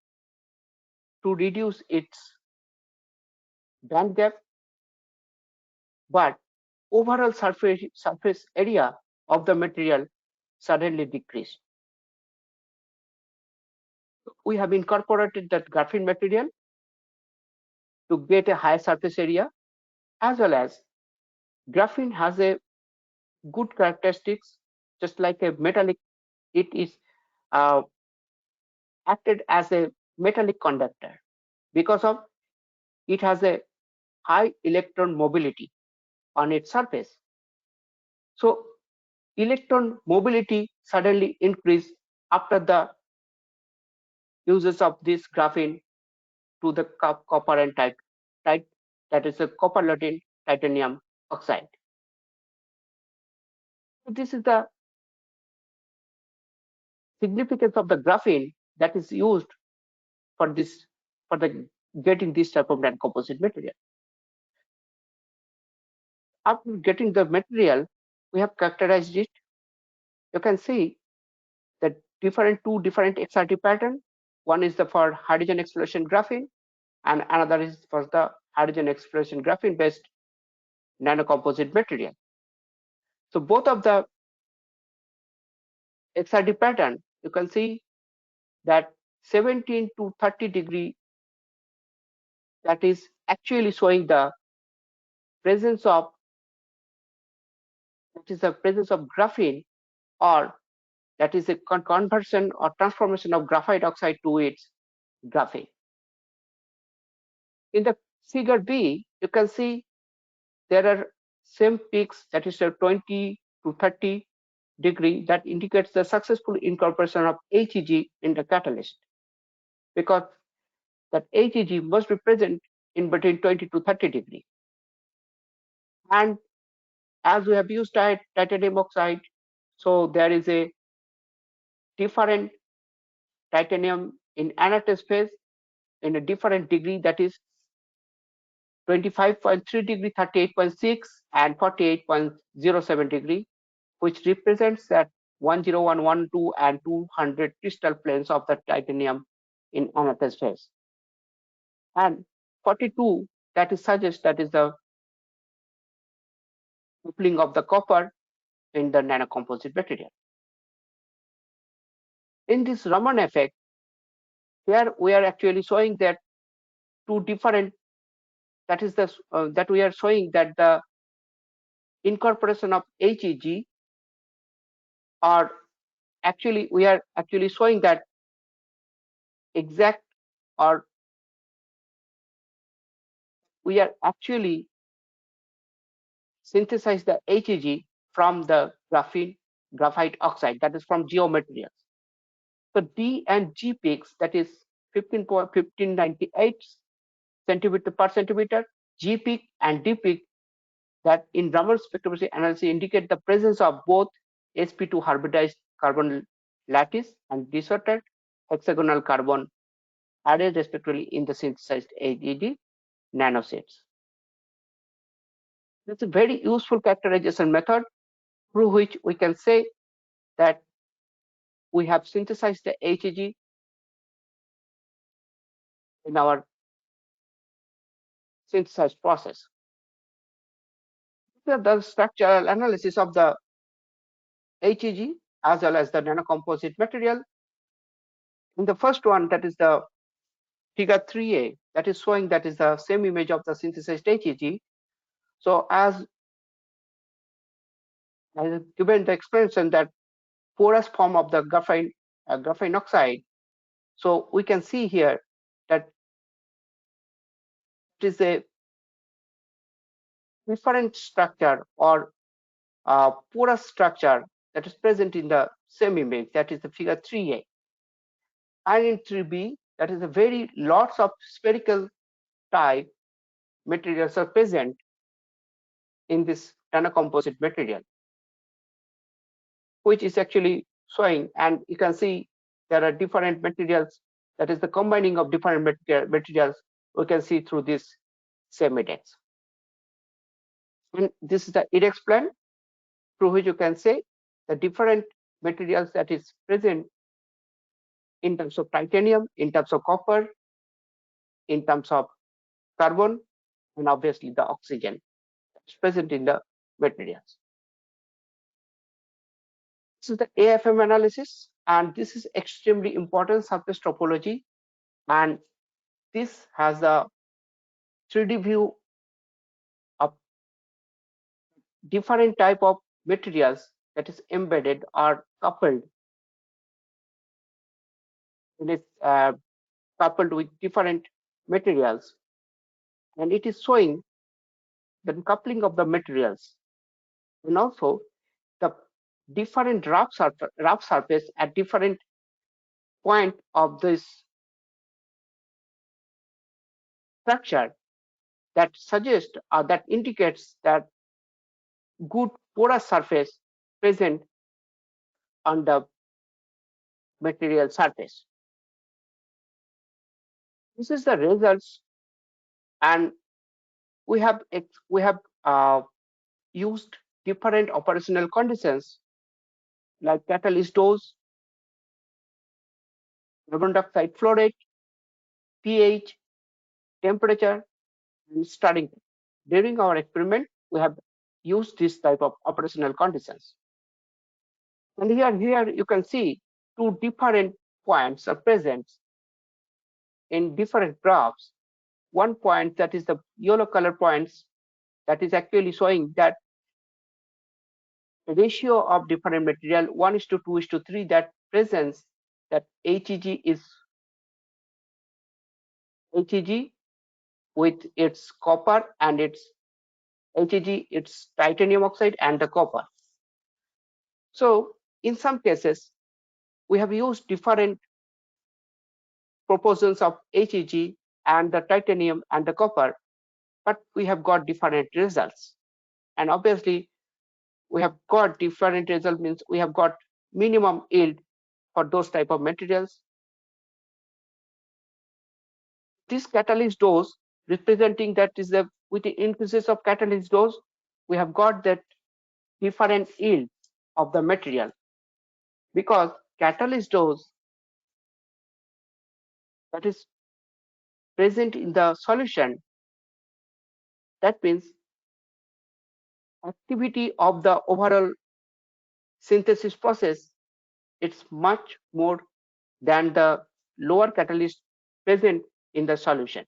to reduce its band gap, but overall surface area of the material suddenly decreased. We have incorporated that graphene material to get a high surface area, as well as graphene has a good characteristics, just like a metallic. It is acted as a metallic conductor because of it has a high electron mobility on its surface. So electron mobility suddenly increase after the uses of this graphene to the copper and type that is a copper laden titanium oxide. So this is the significance of the graphene that is used for this, for the getting this type of non-composite material. After getting the material, we have characterized it. You can see that two different XRT pattern. One is for hydrogen exploration graphene, and another is for the hydrogen exploration graphene based nanocomposite material. So both of the XRT pattern, you can see that 17 to 30 degree, that is actually showing the presence of graphene, or that is a conversion or transformation of graphite oxide to its graphene. In the figure B, you can see there are same peaks, that is a 20 to 30 degree, that indicates the successful incorporation of HEG in the catalyst, because that HEG must be present in between 20 to 30 degree. And as we have used titanium oxide, so there is a different titanium in anatase phase in a different degree, that is 25.3 degree, 38.6, and 48.07 degree, which represents that 10112 and 200 crystal planes of the titanium in anatase phase. And 42, that is suggests that is the coupling of the copper in the nanocomposite material. In this Raman effect, here we are actually showing that two different, that is the that we are showing that the incorporation of HEG, or actually we are actually showing that exact, or we are actually synthesize the HEG from the graphite oxide, that is from geomaterials. So D and G peaks, that is 15.1598 centimeter per centimeter, G peak and D peak, that in Raman spectroscopy analysis indicate the presence of both sp2 hybridized carbon lattice and disordered hexagonal carbon array respectively in the synthesized HEG nanosets. It's a very useful characterization method through which we can say that we have synthesized the HEG in our synthesis process. The structural analysis of the HEG as well as the nanocomposite material. In the first one, that is the figure 3a, that is showing that is the same image of the synthesized HEG. So as I have given the explanation that porous form of the graphene oxide. So we can see here that it is a different structure or porous structure that is present in the same image, that is the figure 3a. And in 3b, that is a very lots of spherical type materials are present in this nanocomposite material, which is actually showing, and you can see there are different materials, that is the combining of different materials we can see through this same index. And this is the index plan through which you can say the different materials that is present in terms of titanium, in terms of copper, in terms of carbon, and obviously the oxygen that's present in the materials. This is the AFM analysis, and this is extremely important surface topology, and this has a 3D view of different type of materials that is embedded or coupled in it, coupled with different materials, and it is showing the coupling of the materials and also the different rough surface at different point of this structure that suggests or that indicates that good porous surface present on the material surface. This is the results, and we have used different operational conditions like catalyst dose, carbon dioxide flow rate, pH, temperature, and starting time. During our experiment, we have used this type of operational conditions. And here you can see two different points are present in different graphs. One point, that is the yellow color points, that is actually showing that the ratio of different material 1:2:3 that presents that HEG is HEG with its copper and its HEG, its titanium oxide and the copper. So in some cases, we have used different proportions of HEG and the titanium and the copper, but we have got different results. And obviously, we have got different results means we have got minimum yield for those type of materials. This catalyst dose representing that is the with the increases of catalyst dose, we have got that different yield of the material, because catalyst dose that is present in the solution, that means activity of the overall synthesis process, it's much more than the lower catalyst present in the solution.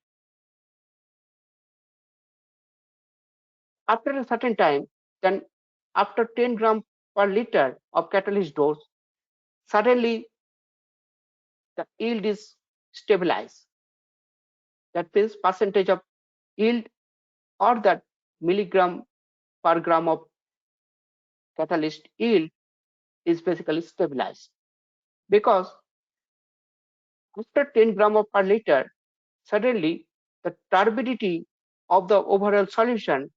After a certain time, then after 10 gram per liter of catalyst dose, suddenly the yield is stabilized. That means percentage of yield or that milligram per gram of catalyst yield is basically stabilized, because after 10 gram of per liter, suddenly the turbidity of the overall solution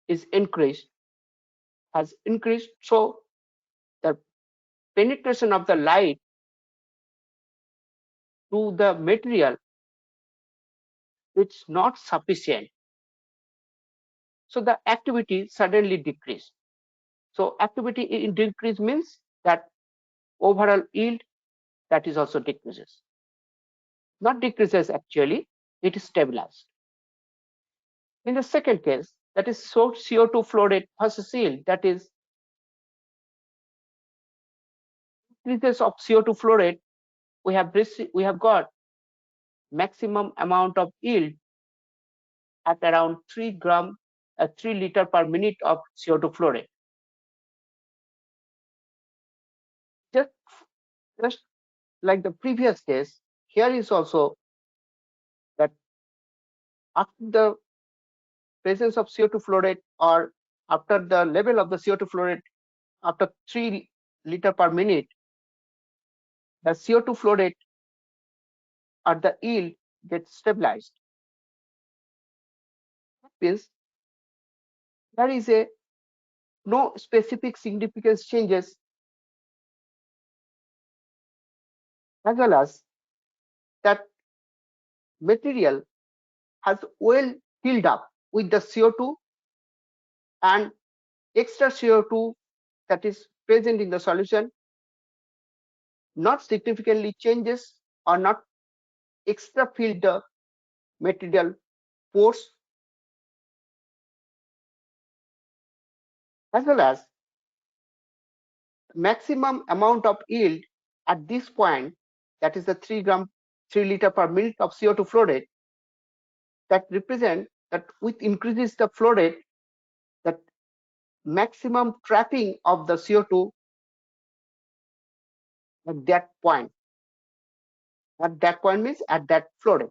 is has increased. So the penetration of the light to the material, it's not sufficient. So the activity suddenly decreased. So activity in decrease means that overall yield, that is also decreases. Not decreases actually, it is stabilized. In the second case, that is CO2 flow rate versus yield, that is increases of CO2 flow rate, we have got maximum amount of yield at around 3 liter per minute of CO2 flow rate. Just like the previous case, here is also that after the presence of CO2 flow rate, or after the level of the CO2 flow rate after 3 liter per minute, the CO2 flow rate at the yield gets stabilized. That means there is no specific significance changes, as well as that material has well filled up with the CO2, and extra CO2 that is present in the solution not significantly changes or not extra filled the material pores, as well as maximum amount of yield at this point, that is the 3 liter per minute of CO2 flow rate, that represent that with increases the flow rate, that maximum trapping of the CO2 at that point. At that point means at that flow rate.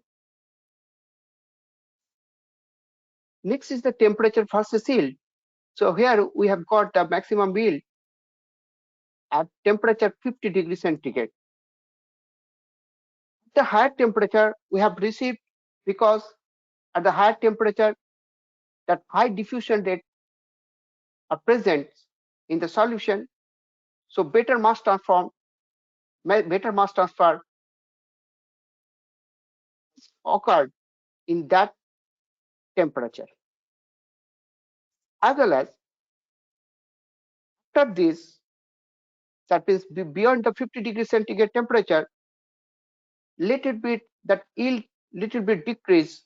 Next is the temperature versus yield. So here we have got the maximum yield at temperature 50 degrees centigrade. The higher temperature we have received, because at the higher temperature that high diffusion rate are present in the solution, so better mass transfer occurred in that temperature. As well as after this, that means beyond the 50 degrees centigrade temperature, little bit that yield little bit decrease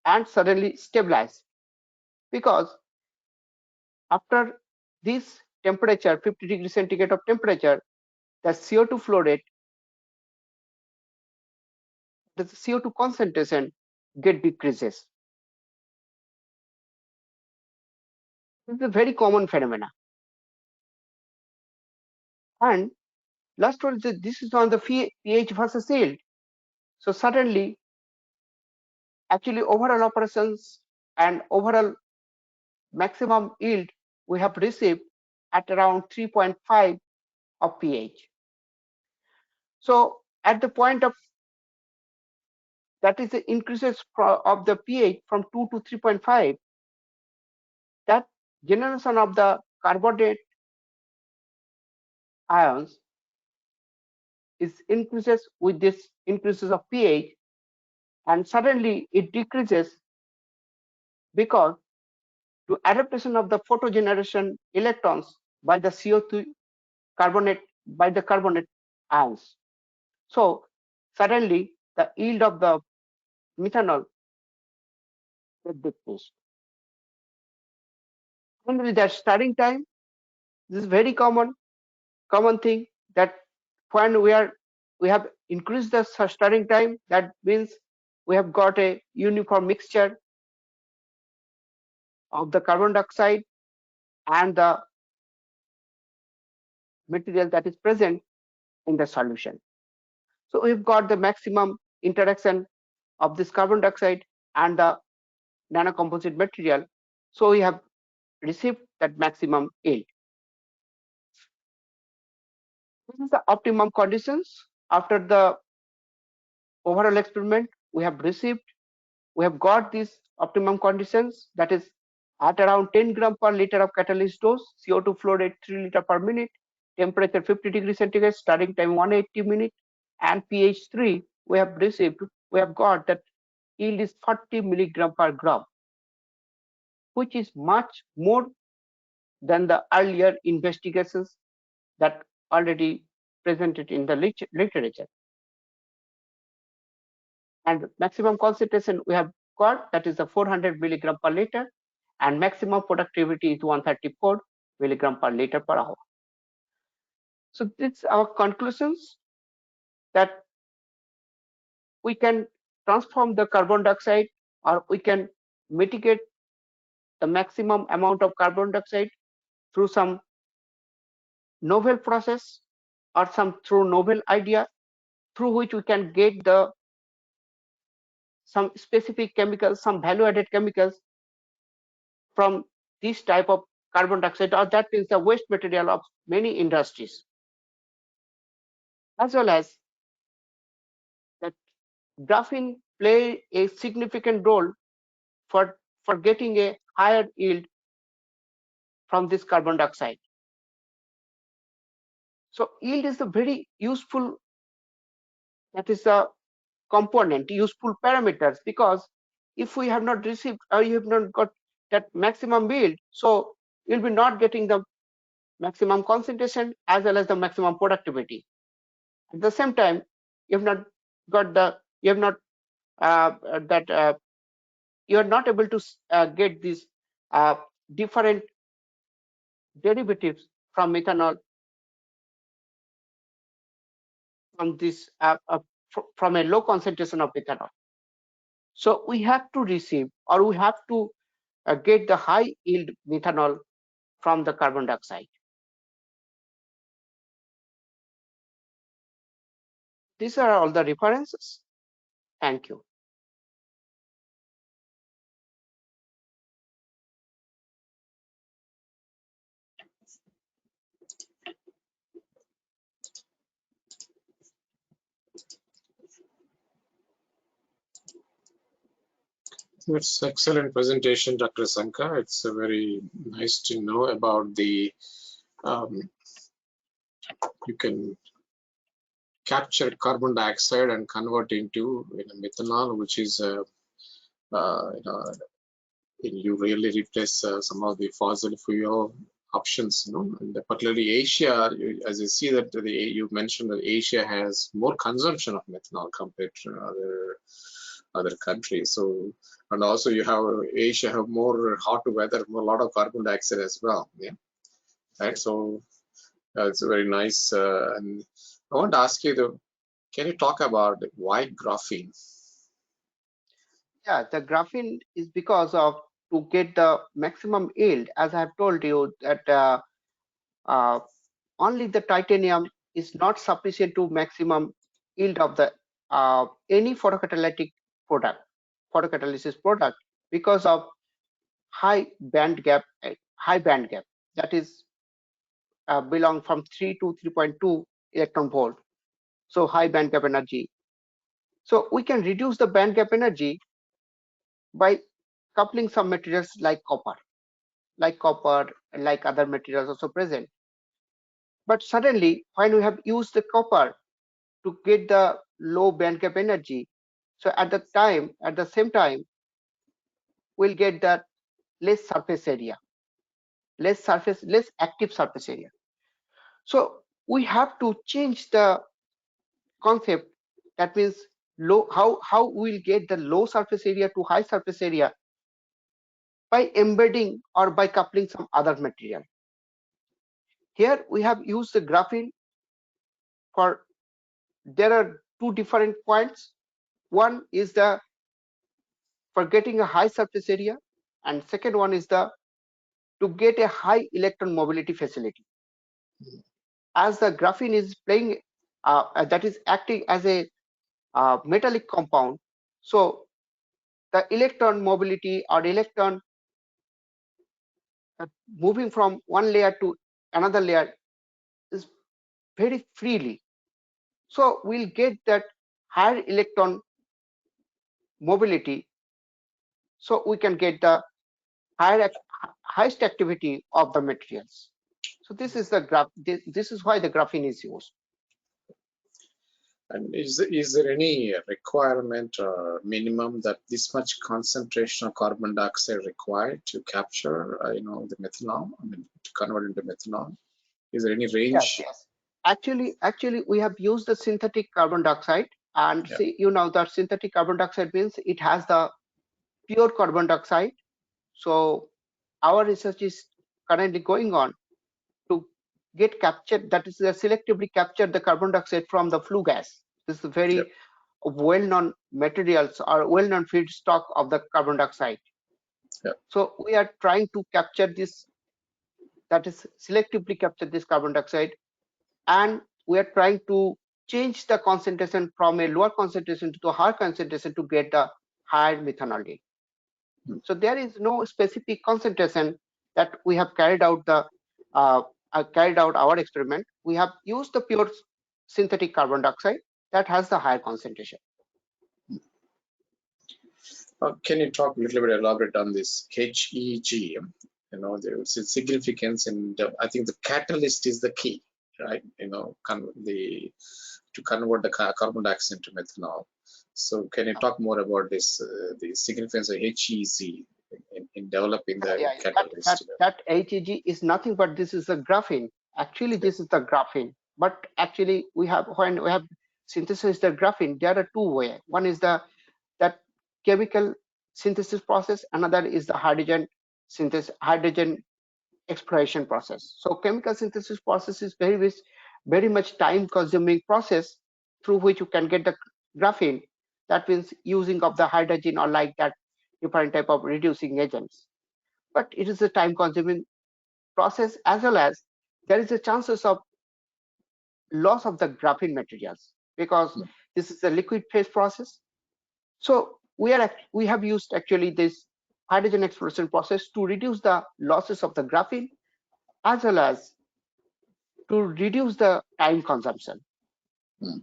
and suddenly stabilize, because after this temperature 50 degrees centigrade of temperature, the CO2 flow rate, the CO2 concentration get decreases. This is a very common phenomena. And last one, this is on the pH versus yield. So suddenly, actually overall operations and overall maximum yield we have received at around 3.5 of pH. So at the point of that is the increases of the pH from 2 to 3.5, that generation of the carbonate ions is increases with this increases of pH, and suddenly it decreases because to adaptation of the photogeneration electrons by the CO2 carbonate by the carbonate ions. So suddenly the yield of the methanol is decreased. And with that starting time, this is very common thing, that when we have increased the starting time, that means we have got a uniform mixture of the carbon dioxide and the material that is present in the solution. So we've got the maximum interaction of this carbon dioxide and the nanocomposite material. So we have received that maximum yield. This is the optimum conditions after the overall experiment we have got these optimum conditions, that is at around 10 gram per liter of catalyst dose, CO2 flow rate 3 liter per minute, temperature 50 degrees centigrade, starting time 180 minutes, and pH 3 we have got that yield is 40 milligram per gram, which is much more than the earlier investigations that already presented in the literature. And maximum concentration we have required, that is the 400 milligram per liter, and maximum productivity is 134 milligram per liter per hour. So this are our conclusions, that we can transform the carbon dioxide, or we can mitigate the maximum amount of carbon dioxide through some novel process or through novel idea, through which we can get some specific chemicals, some value-added chemicals from this type of carbon dioxide, or that is the waste material of many industries, as well as that graphene play a significant role for getting a higher yield from this carbon dioxide. So yield is a very useful, that is a component, useful parameters, because if we have not received, or you have not got that maximum yield, so you'll be not getting the maximum concentration as well as the maximum productivity. At the same time, you have not got the, you have not you are not able to get these different derivatives from methanol, from this from a low concentration of methanol. So we have to receive, or we have to get the high yield methanol from the carbon dioxide. These are all the references. Thank you. It's excellent presentation, Dr. Sankar. It's very nice to know about the you can capture carbon dioxide and convert into methanol, which is you really replace some of the fossil fuel options. And particularly Asia, as you see that you mentioned that Asia has more consumption of methanol compared to other countries. So, and also you have Asia have more hot weather, a lot of carbon dioxide as well. Yeah, right. So it's very nice. And I want to ask you, can you talk about why graphene? Yeah, the graphene is because of, to get the maximum yield, as I have told you, that only the titanium is not sufficient to maximum yield of the any photocatalytic product, photocatalysis product, because of high band gap, that is belong from 3 to 3.2 electron volt. So high band gap energy. So we can reduce the band gap energy by coupling some materials like copper, like other materials also present. But suddenly, when we have used the copper to get the low band gap energy, so at the same time, we'll get that less surface area, less active surface area. So we have to change the concept. That means how we'll get the low surface area to high surface area by embedding or by coupling some other material. Here we have used the graphene for, there are two different points. One is the for getting a high surface area, and second one is the to get a high electron mobility facility. As the graphene is playing, that is acting as a metallic compound, so the electron mobility or electron moving from one layer to another layer is very freely. So we'll get that higher electron mobility, so we can get the highest activity of the materials. So this is the graph. This is why the graphene is used. And is there any requirement or minimum that this much concentration of carbon dioxide required to capture, the methanol? I mean, to convert into methanol? Is there any range? Yes. Actually, we have used the synthetic carbon dioxide, and Yeah. see, that synthetic carbon dioxide means it has the pure carbon dioxide. So our research is currently going on to get captured, that is selectively capture the carbon dioxide from the flue gas. This is a very well-known materials or well-known feedstock of the carbon dioxide. So we are trying to capture this, that is selectively capture this carbon dioxide, and we are trying to change the concentration from a lower concentration to a higher concentration to get the higher methanol yield. So there is no specific concentration that we have carried out our experiment. We have used the pure synthetic carbon dioxide that has the higher concentration. Can you talk a little bit, elaborate on this HEG? There's a significance, and I think the catalyst is the key, right? To convert the carbon dioxide into methanol. So can you talk more about this, the significance of HEG in developing the catalyst? That HEG is nothing but this is the graphene. Actually, this is the graphene. But actually, when we have synthesized the graphene, there are two ways. One is that chemical synthesis process. Another is the hydrogen exploration process. So chemical synthesis process is very much time-consuming process through which you can get the graphene. That means using of the hydrogen or like that different type of reducing agents. But it is a time-consuming process, as well as there is a chances of loss of the graphene materials because this is a liquid phase process. So we have used actually this hydrogen exploration process to reduce the losses of the graphene, as well as to reduce the time consumption.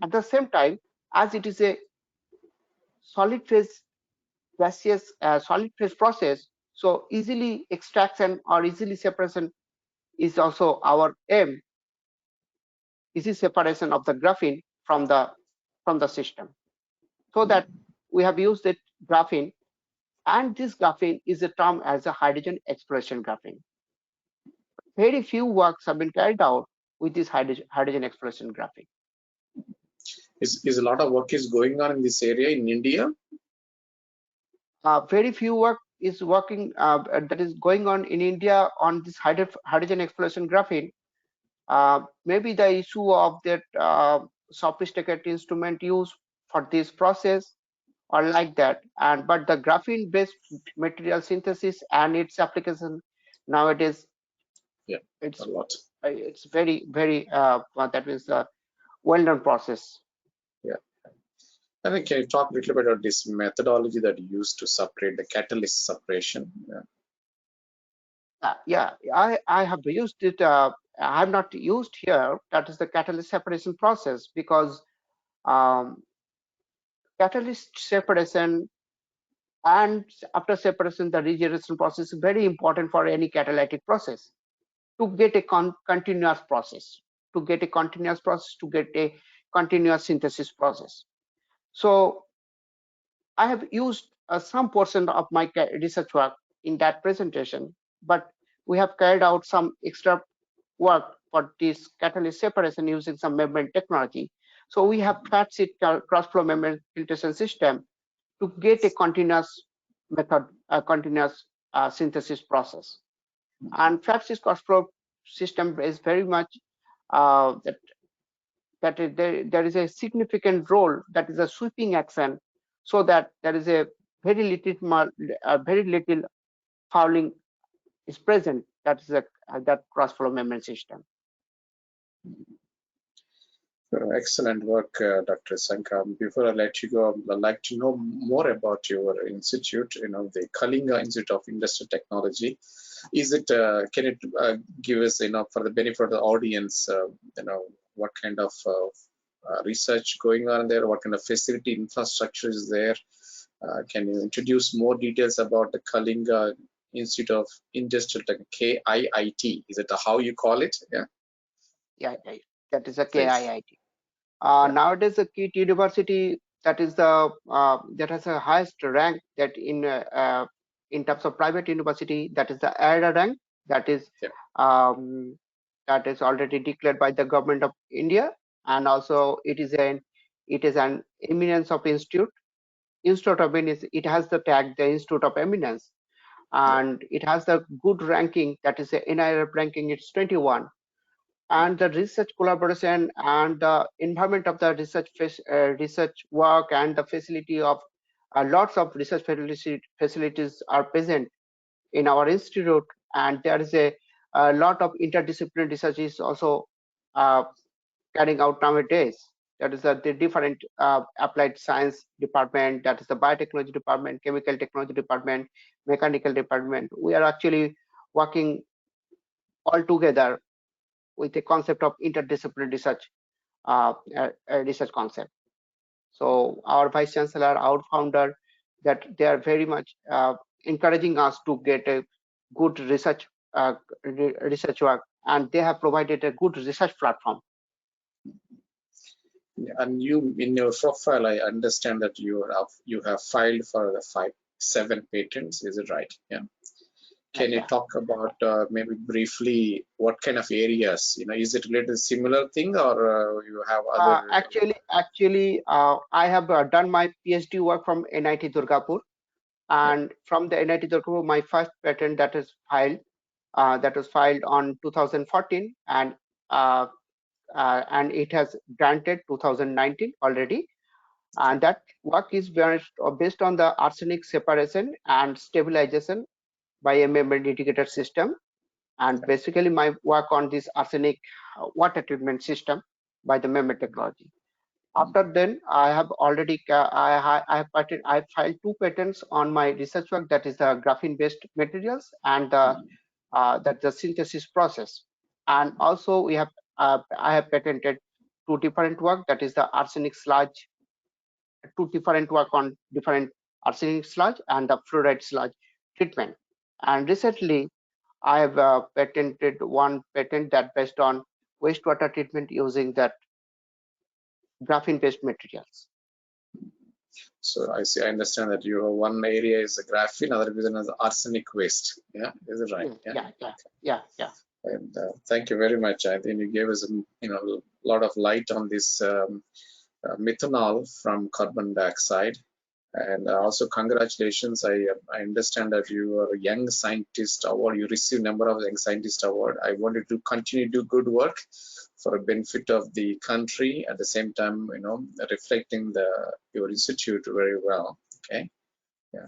At the same time, as it is a solid phase gaseous solid phase process, so easily extraction or easily separation is also our aim. Easy separation of the graphene from the system, so that we have used it graphene, and this graphene is a term as a hydrogen exploration graphene. Very few works have been carried out with this hydrogen exploration graphene. Is a lot of work is going on in this area in India? Very few work is working that is going on in India on this hydrogen exploration graphene. Maybe the issue of that sophisticated instrument used for this process or like that, but the graphene based material synthesis and its application nowadays, it's a lot. It's very that means a well-known process. I think, can you talk a little bit about this methodology that you use to separate the catalyst separation? I have used it. I have not used here. That is the catalyst separation process, because catalyst separation and after separation, the regeneration process is very important for any catalytic process to get a continuous process, to get a continuous synthesis process. So I have used some portion of my research work in that presentation, but we have carried out some extra work for this catalyst separation using some membrane technology. So we have flat sheet cross-flow membrane filtration system to get a continuous method, a continuous synthesis process. And flat sheet cross-flow system is very much there is a significant role, that is a sweeping action, so that there is a very little fouling is present. That is that cross-flow membrane system. Excellent work, Dr. Sankar. Before I let you go, I'd like to know more about your institute, the Kalinga Institute of Industrial Technology. Is it, can it give us, for the benefit of the audience, what kind of research going on there, what kind of facility infrastructure is there? Can you introduce more details about the Kalinga Institute of Industrial Technology, KIIT? Is it how you call it? Yeah, that is a KIIT. Nowadays, the KIIT University, that is the that has the highest rank that in terms of private university, that is the AIRA rank. That is already declared by the government of India, and also it is an eminence of institute. Institute of Eminence, it has the tag, the Institute of Eminence, and it has the good ranking, that is the NIRF ranking, it's 21. And the research collaboration and the environment of the research work and the facility of lots of research facilities are present in our institute, and there is a lot of interdisciplinary research is also uh, carrying out nowadays. That is the different applied science department, that is the biotechnology department, chemical technology department, mechanical department. We are actually working all together with the concept of interdisciplinary research, research concept. So our vice chancellor, our founder, that they are very much encouraging us to get a good research research work, and they have provided a good research platform. And you, in your profile, I understand that you have filed for the 7 patents. Is it right? Yeah. Can you talk about maybe briefly what kind of areas? Is it related to similar thing, or you have other? Actually, I have done my PhD work from NIT Durgapur, and from the NIT Durgapur, my first patent that is filed, that was filed on 2014, and it has granted 2019 already. And that work is based on the arsenic separation and stabilization by a membrane integrated system. And basically my work on this arsenic water treatment system by the membrane technology. After then, I have already I filed 2 patents on my research work, that is the graphene based materials and the synthesis process. And also we have I have patented 2 different work, that is the arsenic sludge, 2 different work on different arsenic sludge and the fluoride sludge treatment. And recently I have patented 1 patent that based on wastewater treatment using that graphene based materials. So I see. I understand that your one area is the graphene, other reason is arsenic waste. Yeah, is it right? Yeah. And thank you very much. I think you gave us a lot of light on this methanol from carbon dioxide. And also congratulations. I understand that you are a young scientist award. You received number of young scientist award. I wanted to continue to do good work for the benefit of the country. At the same time, reflecting your institute very well. Okay. Yeah.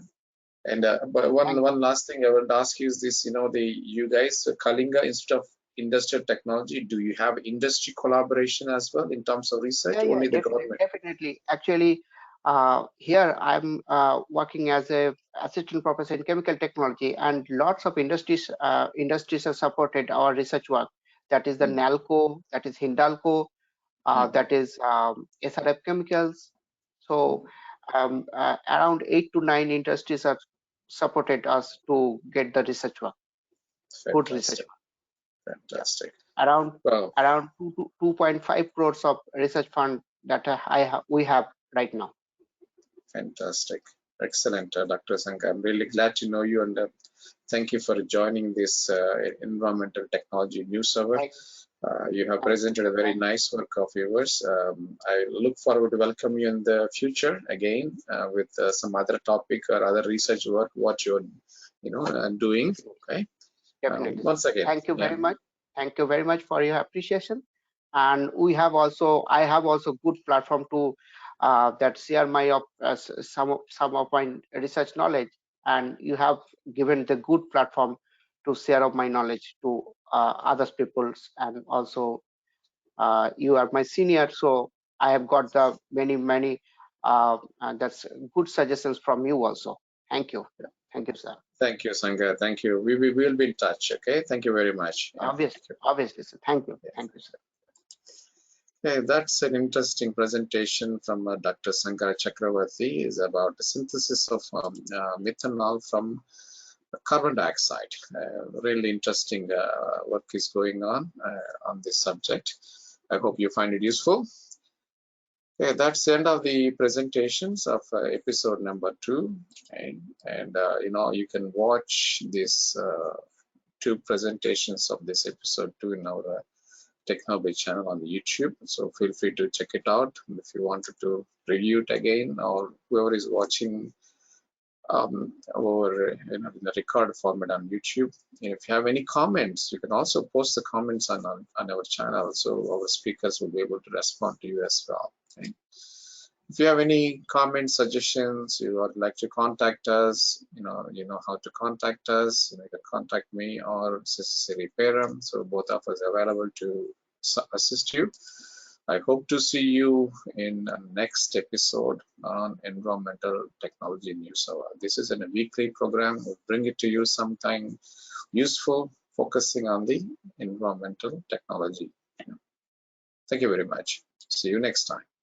And but one last thing I would ask you is this: you guys, Kalinga Institute of Industrial Technology, do you have industry collaboration as well in terms of research? Only the government? Definitely. Actually, here I'm working as a assistant professor in chemical technology, and lots of industries have supported our research work. That is the NALCO, that is Hindalco, that is SRF Chemicals. So around 8 to 9 industries have supported us to get the research work. Fantastic. Good research work. Fantastic. Around 2.5 crores of research fund that we have right now. Fantastic. Excellent, Dr. Sankar. I'm really glad to know you, and thank you for joining this environmental technology NewsHour. You have presented a very nice work of yours. I look forward to welcome you in the future again with some other topic or other research work what you're doing. Okay. Definitely. Once again, thank you very much. Thank you very much for your appreciation. And I have also good platform to that share my some of my research knowledge, and you have given the good platform to share of my knowledge to other peoples, and also you are my senior, so I have got the many that's good suggestions from you also. Thank you. Thank you, sir. Thank you, Sankar. Thank you. We will be in touch. Okay. Thank you very much. Obviously, sir. Thank you. Thank you, sir. Okay, that's an interesting presentation from Dr. Sankar Chakravarti. Is about the synthesis of methanol from carbon dioxide. Really interesting work is going on this subject. I hope you find it useful. Okay, that's the end of the presentations of episode number 2, and you can watch this 2 presentations of this episode 2 in our TechnoBase channel on the YouTube. So feel free to check it out if you wanted to review it again, or whoever is watching or in the record format on YouTube. If you have any comments, you can also post the comments on our channel, so our speakers will be able to respond to you as well. Okay? If you have any comments, suggestions, you would like to contact us, you know how to contact us. You can contact me or Sister Peram. So both of us are available to assist you. I hope to see you in the next episode on Environmental Technology News Hour. This is a weekly program. We'll bring it to you sometime useful, focusing on the environmental technology. Thank you very much. See you next time.